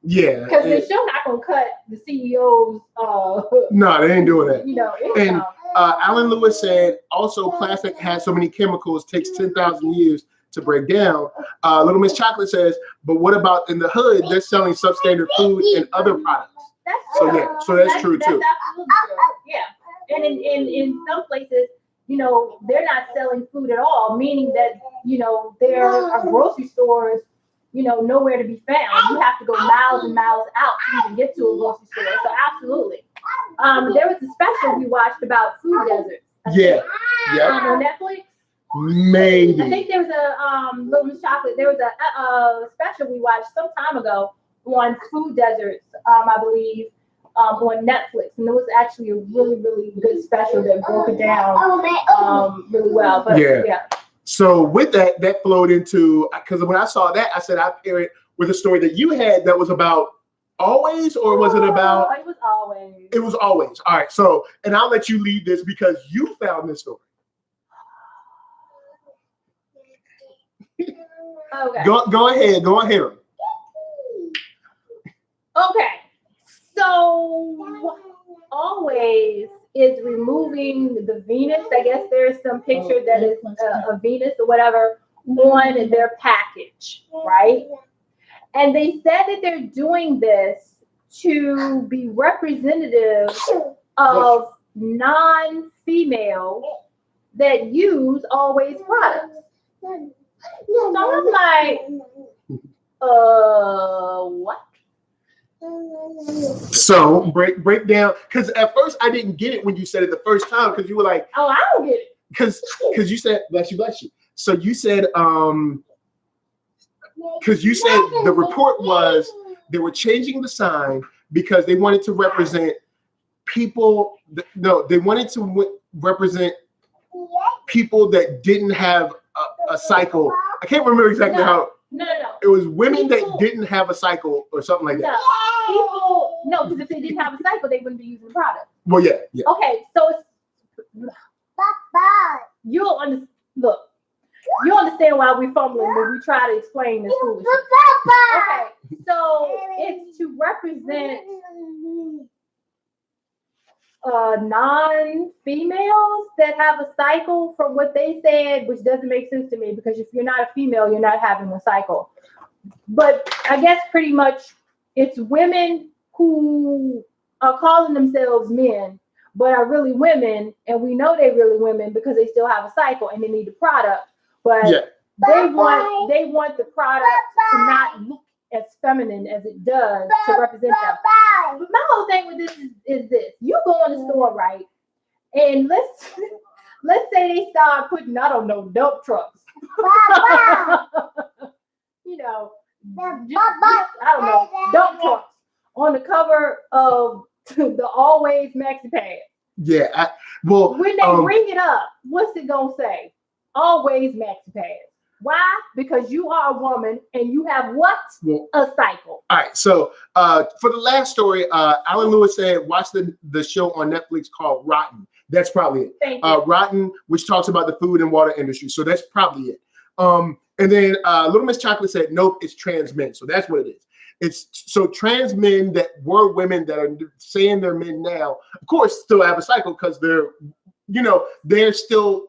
Yeah, because they're sure not gonna cut the CEOs. No, they ain't doing that. You know, and Alan Lewis said also plastic has so many chemicals, takes 10,000 years to break down. Little Miss Chocolate says, but what about in the hood? They're selling substandard food and other products. That's true. So that's true too. That's absolutely true. Yeah, and in some places, you know, they're not selling food at all, meaning that you know there are grocery stores, you know, nowhere to be found. You have to go miles and miles out to even get to a grocery store. So absolutely. There was a special we watched about food deserts. On Netflix. Maybe. I think there was a Little Miss Chocolate. There was a special we watched some time ago on food deserts, I believe, on Netflix, and it was actually a really, really good special that broke it down really well. But yeah. So with that flowed into, because when I saw that, I said I pair it with a story that you had that was about always, or was it about? It was always. It was always. All right. So, and I'll let you lead this because you found this story. Okay. Go ahead. Okay. So always is removing the Venus. I guess there's some picture that is a Venus or whatever on their package, right? And they said that they're doing this to be representative of non-female that use always products. So I'm like, what? So break down, because at first I didn't get it when you said it the first time, because you were like, oh, I don't get it. Because you said, bless you. So you said, because you said the report was they were changing the sign because they wanted to represent people. They wanted to represent people that didn't have a cycle. I can't remember exactly how. No. It was women that didn't have a cycle or something like that. No, because if they didn't have a cycle, they wouldn't be using the product. Well, yeah. Okay, so you'll understand. Look, you understand why we're fumbling when we try to explain this foolishness. Okay, so it's to represent non-females that have a cycle, from what they said, which doesn't make sense to me, because if you're not a female, you're not having a cycle. But I guess pretty much it's women who are calling themselves men, but are really women, and we know they're really women because they still have a cycle and they need the product. But they want the product to not look as feminine as it does to represent them. But my whole thing with this is this. You go in the store, right? And let's say they start putting, I don't know, dump trucks. You know, I don't know, dump trucks on the cover of the Always Maxi Pad. Yeah, when they bring it up, what's it gonna say? Always Maxi Pad. Why? Because you are a woman and you have what? A cycle. All right. So for the last story, Alan Lewis said, watch the show on Netflix called Rotten. That's probably it. Thank you. Rotten, which talks about the food and water industry. So that's probably it. And then Little Miss Chocolate said, nope, it's trans men. So that's what it is. It's so trans men that were women that are saying they're men now, of course, still have a cycle because they're still.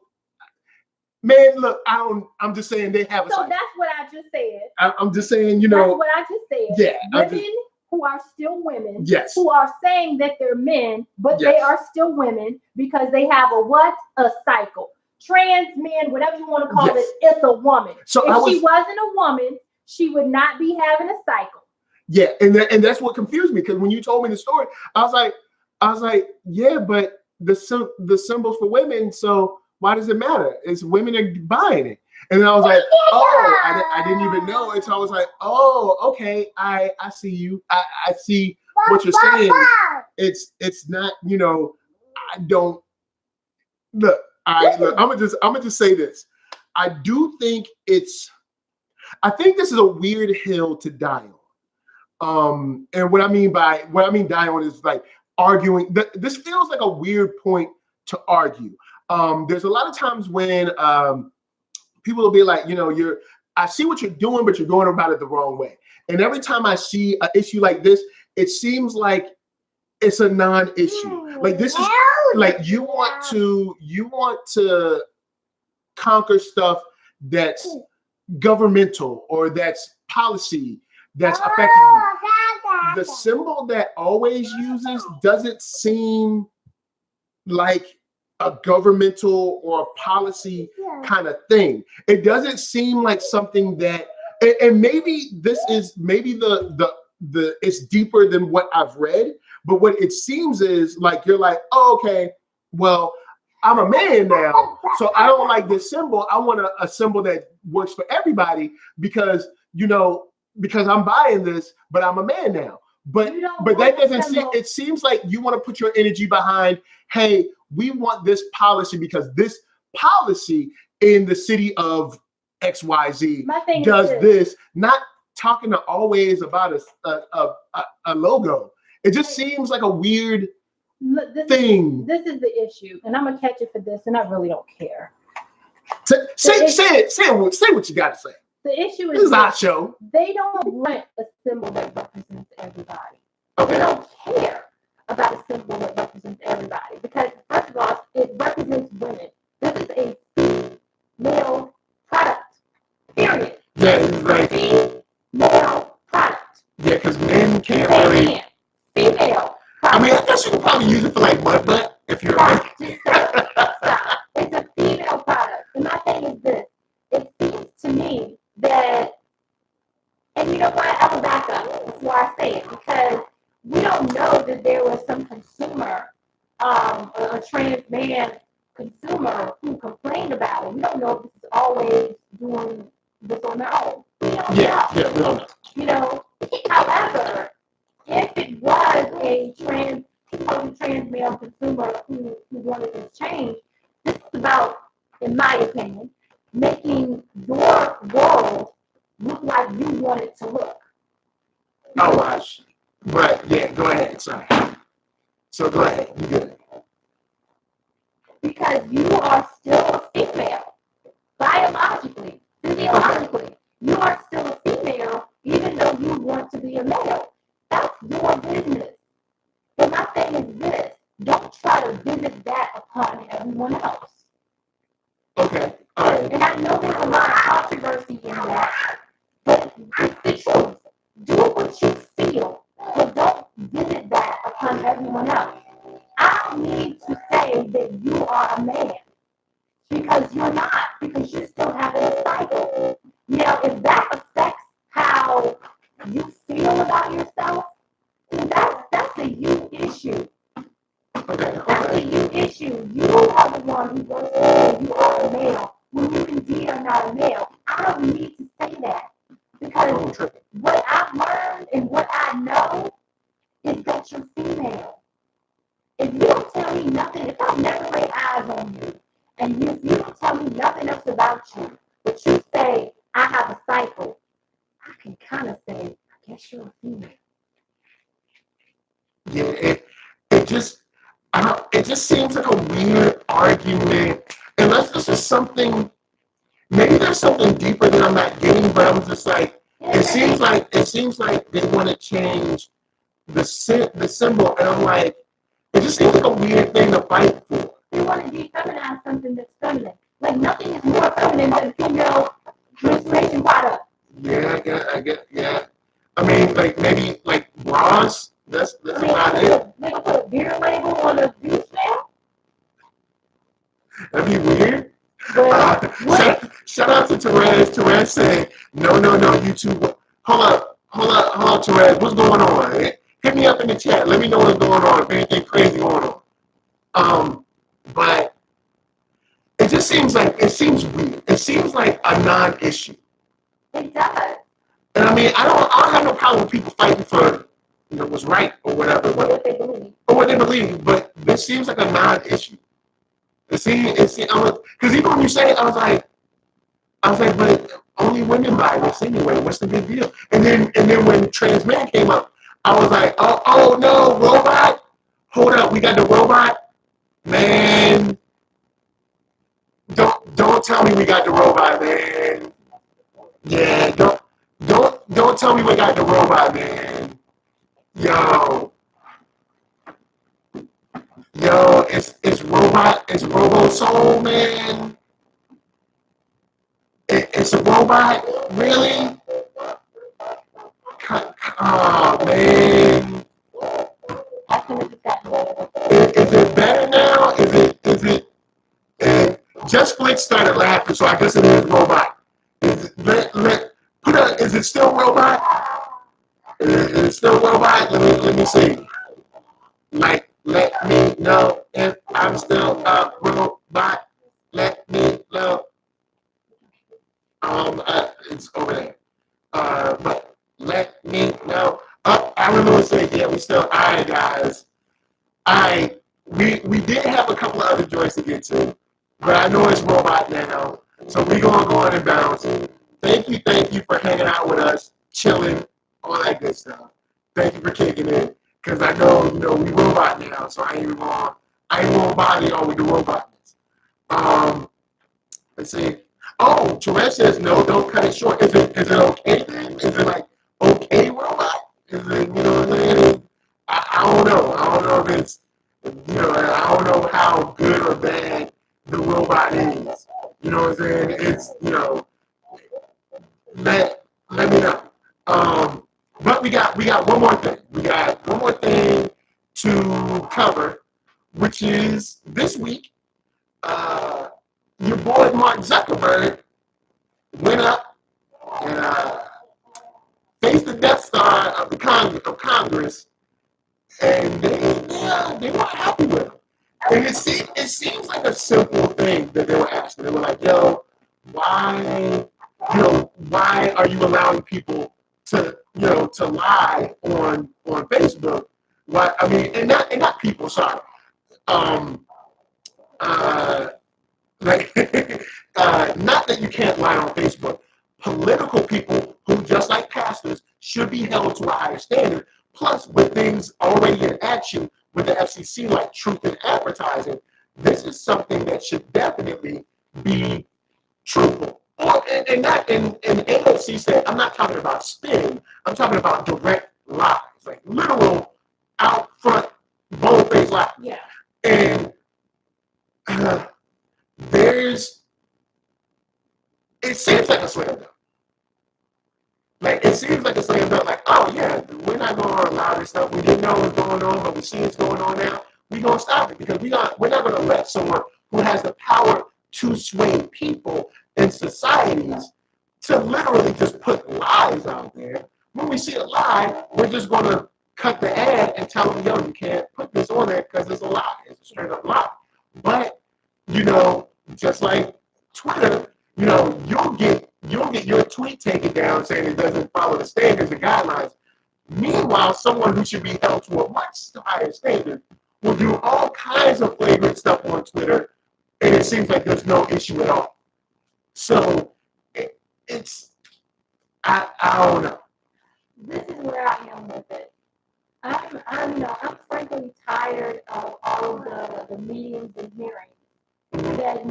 Man, look, I'm just saying they have a cycle. So that's what I just said. I'm just saying, That's what I just said. Yeah. Women who are still women, yes, who are saying that they're men, but yes, they are still women because they have a what? A cycle. Trans men, whatever you want to call yes, it, it's a woman. So if she wasn't a woman, she would not be having a cycle. Yeah, and that's what confused me, because when you told me the story, I was like, yeah, but the symbols for women, so why does it matter? It's women are buying it. And then I was like, oh, I didn't even know. And so I was like, oh, okay, I see you. I see what you're saying. It's not, I don't look. I'm gonna just say this. I think this is a weird hill to die on. And what I mean die on is like arguing. This feels like a weird point to argue. There's a lot of times when people will be like, I see what you're doing, but you're going about it the wrong way. And every time I see an issue like this, it seems like it's a non-issue. Like this is like you want to conquer stuff that's governmental or that's policy that's affecting you. The symbol that always uses doesn't seem like a governmental or a policy kind of thing. It doesn't seem like something that, and maybe this is the it's deeper than what I've read, but what it seems is like you're like, oh, okay, well, I'm a man now, so I don't like this symbol. I want a symbol that works for everybody because I'm buying this, but I'm a man now. But that doesn't seem. It seems like you want to put your energy behind, hey, we want this policy because this policy in the city of XYZ does this. Not talking to always about a logo. It just seems like a weird thing. This is the issue, and I'm gonna catch it for this, and I really don't care. Say what you got to say. The issue is this is our show. They don't want a symbol that represents everybody. Okay. They don't care about a symbol that represents everybody because, first of all, it represents women. This is a female product. Period. Yeah, it's like female product. Yeah, because men can't really. Female. I mean, I guess you can probably use it for like butt if you're right. Stop. It's a female product. And my thing is this. It seems to me that, and you know what, I will back up before I say it, because we don't know that there was some consumer, a trans man consumer who complained about it. We don't know if this is always doing this on their own. We don't know. Yeah, we don't know. However, if it was a trans male consumer who wanted to change, this is about, in my opinion, making your world look like you want it to look. Oh, gosh. But, yeah, go ahead. Sorry. So go ahead. You good. Because you are still a female. Biologically, physiologically, you are still a female, even though you want to be a male. That's your business. And my thing is this. Don't try to visit that upon everyone else. Okay. All right. And I know there's a lot of controversy in that, but it's the truth. Do what you feel, but don't visit that upon everyone else. I don't need to say that you are a man, because you're not, because you're still having a cycle. Now, if that affects how you I'm tripping. What I've learned and what I know is that you're female. If you don't tell me nothing, if I never lay eyes on you, and you don't tell me nothing else about you, but you say, I have a cycle, I can kind of say, I guess you're a female. Yeah, it just seems like a weird argument. Unless this is something, maybe there's something deeper that I'm not getting, but I'm just like, it seems like they want to change the symbol, and I'm like, it just seems like a weird thing to fight for. They want to defeminize something that's feminine. Like nothing is more feminine than female menstruation product. Yeah, yeah. I mean, like maybe like bras. That's about it. They put a beer label on a beach now. That'd be weird. Shout out to Thievez. Thievez saying, no, you two. Hold up, Thievez. What's going on? Hit me up in the chat. Let me know what's going on. If anything crazy going on. But it just seems weird. It seems like a non-issue. It does. And I mean, I don't have no problem with people fighting for what's right or whatever. What they believe. Or what they believe. But this seems like a non-issue. Because even when you say it, I was like, but only women buy this anyway. What's the big deal? And then when trans man came up, I was like, oh no, robot. Hold up, we got the robot. Man, don't tell me we got the robot, man. Yeah, don't tell me we got the robot, man. Yo, it's NERDSoul, man. It's a robot, really? Oh man. Is it better now? Is it? Just Flick started laughing, so I guess it is robot. Is it still robot? Is it still robot? Let me see. Like, let me know if I'm still a robot. Let me know. It's over there. But let me know. I remember what saying. Yeah, we still. All right, guys. We did have a couple of other joints to get to, but I know it's robot now, so we're gonna go on and bounce. Thank you for hanging out with us, chilling, all that good stuff. Thank you for kicking in, because I know we robot now, so I ain't gonna bother y'all with the robotness. Let's see. Oh, Thievez says no, don't cut it short. Is it okay then? Is it like okay robot? Is it what I'm saying? I don't know. I don't know if it's I don't know how good or bad the robot is. You know what I'm saying? It's let me know. But we got one more thing. We got one more thing to cover, which is this week. Your boy Mark Zuckerberg went up and faced the Death Star of the Congress, and they weren't happy with him. And it seems like a simple thing that they were asking. They were like, "Yo, why are you allowing people to lie on Facebook? Why? I mean, and not people. Sorry. Not that you can't lie on Facebook. Political people who, just like pastors, should be held to a higher standard. Plus, with things already in action with the FCC, like truth in advertising, this is something that should definitely be truthful. And AOC said, I'm not talking about spin. I'm talking about direct lies, like literal, out front, bold-faced lies. Yeah. And it seems like a slam dunk. Like, it seems like a slam dunk. Like, oh yeah, we're not going to allow this stuff. We didn't know what was going on, but we see it's going on now. We're going to stop it because we're not going to let someone who has the power to sway people in societies to literally just put lies out there. When we see a lie, we're just going to cut the ad and tell them, yo, you can't put this on there because it's a lie. It's a straight up lie. But, just like Twitter, you'll get you'll get your tweet taken down saying it doesn't follow the standards and guidelines. Meanwhile, someone who should be held to a much higher standard will do all kinds of flagrant stuff on Twitter, and it seems like there's no issue at all. So it's I don't know. This is where I am with it. I'm frankly tired of all the meetings and hearings that,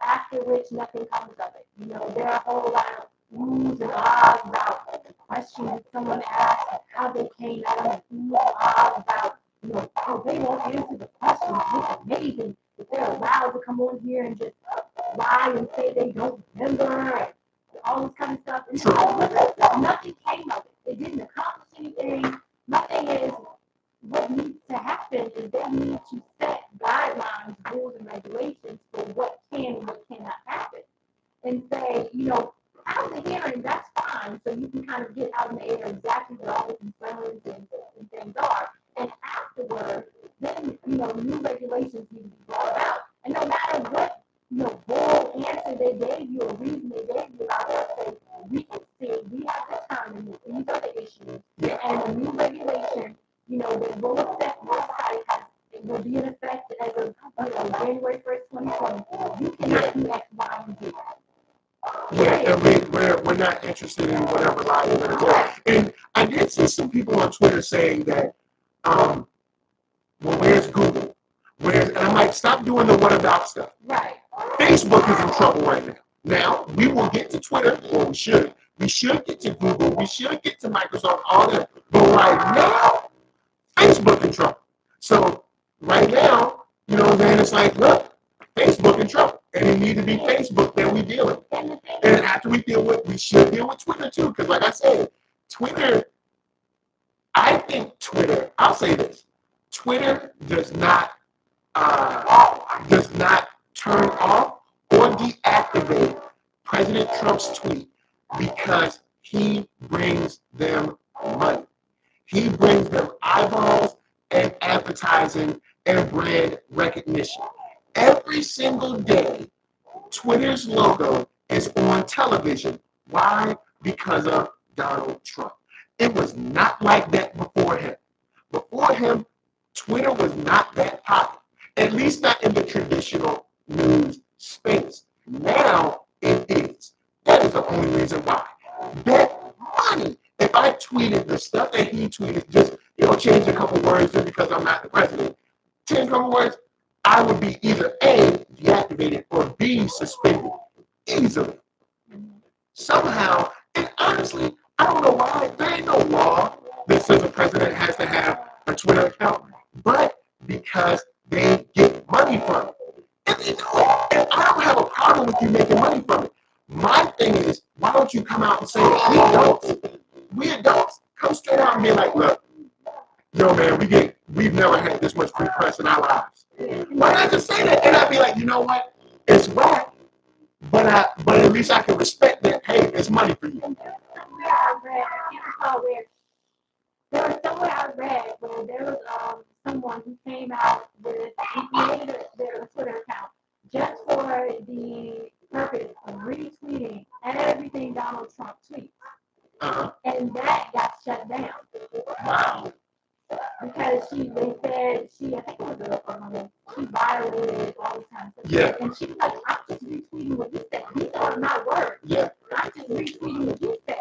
after which nothing comes of it. There are a whole lot of oohs and ahs about the questions that someone asked and how they came at them, and oohs and ahs about, oh, they won't answer the questions. It's amazing that they're allowed to come on here and just lie and say they don't remember and all this kind of stuff. And nothing came of it. It didn't accomplish anything. My thing is, what needs to happen is they need to set guidelines, rules, and regulations for what can and what cannot happen. And say, out of the hearing, that's fine. So you can kind of get out in the air exactly what all the concerns and things are. And afterward, then, new regulations need to be brought out. And no matter what, bold answer they gave you or reason they gave you about it, we can see, we have determined that these are the issues. And a new regulation, that will affect your site it will be in effect as of January 1st, 2020. You cannot do X, Y, and Z. Yeah, and we're not interested in whatever lie you're going to tell. And I did see some people on Twitter saying that, well, where's Google? And I'm like, stop doing the what about stuff. Right. Facebook is in trouble right now. Now, we will get to Twitter, or we should. We should get to Google. We should get to Microsoft, all that. But right now, Facebook in trouble. So right now, then it's like, look, Facebook in trouble. And it needs to be Facebook that we deal with. And after we should deal with Twitter too. Because like I said, I'll say this. Twitter does not turn off or deactivate President Trump's tweet because he brings them money. He brings them eyeballs and advertising and brand recognition. Every single day, Twitter's logo is on television. Why? Because of Donald Trump. It was not like that before him. Before him, Twitter was not that popular, at least not in the traditional news space. Now it is. That is the only reason why. Bet money. If I tweeted the stuff that he tweeted, just change a couple words just because I'm not the president, 10 couple words, I would be either A, deactivated, or B, suspended easily. Somehow, and honestly, I don't know why, there ain't no law that says a president has to have a Twitter account, but because they get money from it. And I don't have a problem with you making money from it. My thing is, why don't you come out and say it? We adults, come straight out and be like, look, man, we've never had this much free press in our lives. Why not just say that? And I'd be like, you know what? It's whack, but at least I can respect that. Hey, it's money for you. There was somewhere I read where there was someone who came out with their Twitter account just for the purpose of retweeting everything Donald Trump tweets. And that got shut down. Wow. Because I think it was she violated all the time. Yeah. And she was like, I'm just retweeting what you said. These are my words. Yeah. I'm just retweeting what you said.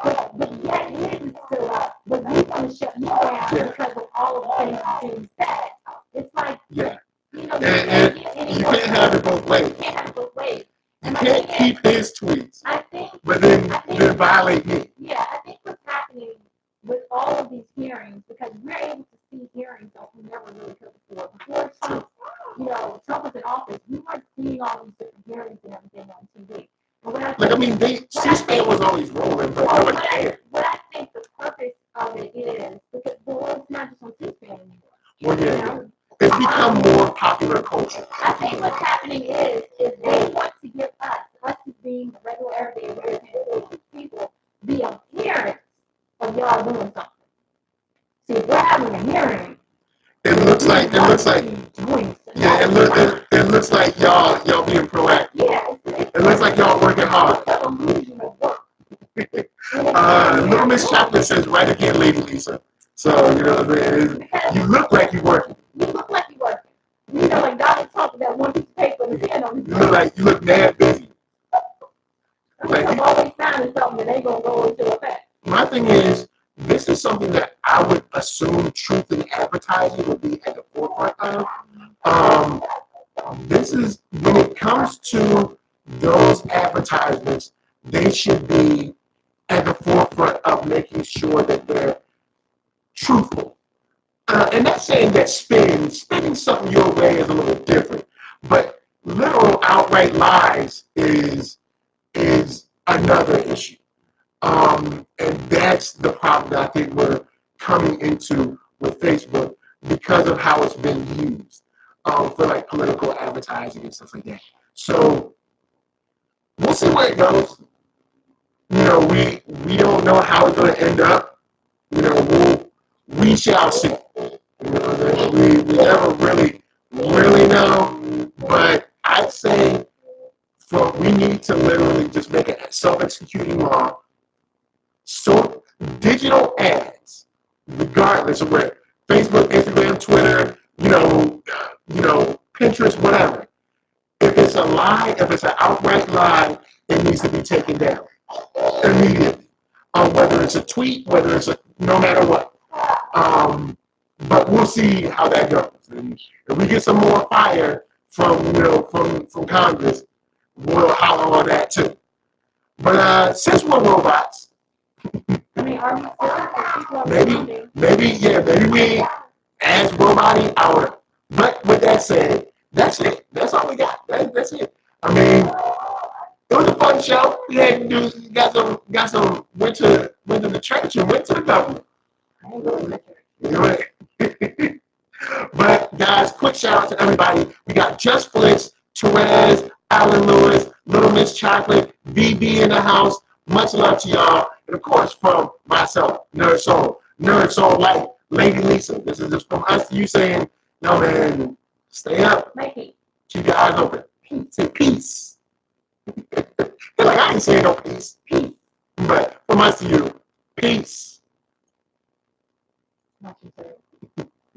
But yet it is still up. But we want to shut you down because of all of the things being said. It's like, and you can't have it both ways. You can't have it both ways. You can't keep his tweets, but then violate me. Yeah, I think what's happening with all of these hearings, because we're able to see hearings that we never really could before. Before Trump was in office, we weren't seeing all these different hearings and everything on TV. C-SPAN was always rolling, but no one cared. What I think the purpose of it is, because it's not just on C-SPAN anymore. Well, yeah. It's become more popular culture. I think what's happening is they want to give us as being the regular everyday American people, the appearance of y'all doing something. See, if we're having a hearing, it looks like y'all being proactive. Yeah. It looks like y'all working hard. Of a Little Miss Chocolate says, right again, Lady Lisa. So, you know what I mean? You look like you're working. You look like you're working. You know, like Donald Trump with that one piece of paper and the pen on his You look mad busy. Like, I'm always signing something that ain't going to go into effect. My thing is, this is something that I would assume truth in advertising would be at the forefront of. This is, when it comes to those advertisements, they should be at the forefront of making sure that they're truthful. And not saying that spinning something your way is a little different, but literal outright lies is another issue. And that's the problem that I think we're coming into with Facebook because of how it's been used for like political advertising and stuff like that. So we'll see where it goes. You know, we don't know how it's going to end up. You know, we shall see. You know, we never really know. But I'd say we need to literally just make a self-executing law. So digital ads, regardless of where Facebook, Instagram, Twitter, you know, Pinterest, whatever. If it's a lie, if it's an outright lie, it needs to be taken down immediately. Whether it's a tweet, whether it's no matter what. But we'll see how that goes. And if we get some more fire from Congress, we'll holler on that too. But since we're robots, I mean, are we maybe we as roboting our. But with that said, that's it. That's all we got. That's it. I mean, it was a fun show. We had to do. Got some. Went to the church and went to the government. I ain't going to the church. But guys, quick shout out to everybody. We got Just Flix, Thievez, Alan Lewis, Little Miss Chocolate, BB in the house. Much love to y'all. And of course, from myself, NERDSoul like Lady Lisa. This is just from us to you saying, no man, stay up. Keep your eyes open. Say peace. You're like, I ain't saying no peace. Peace. But from us to you, peace.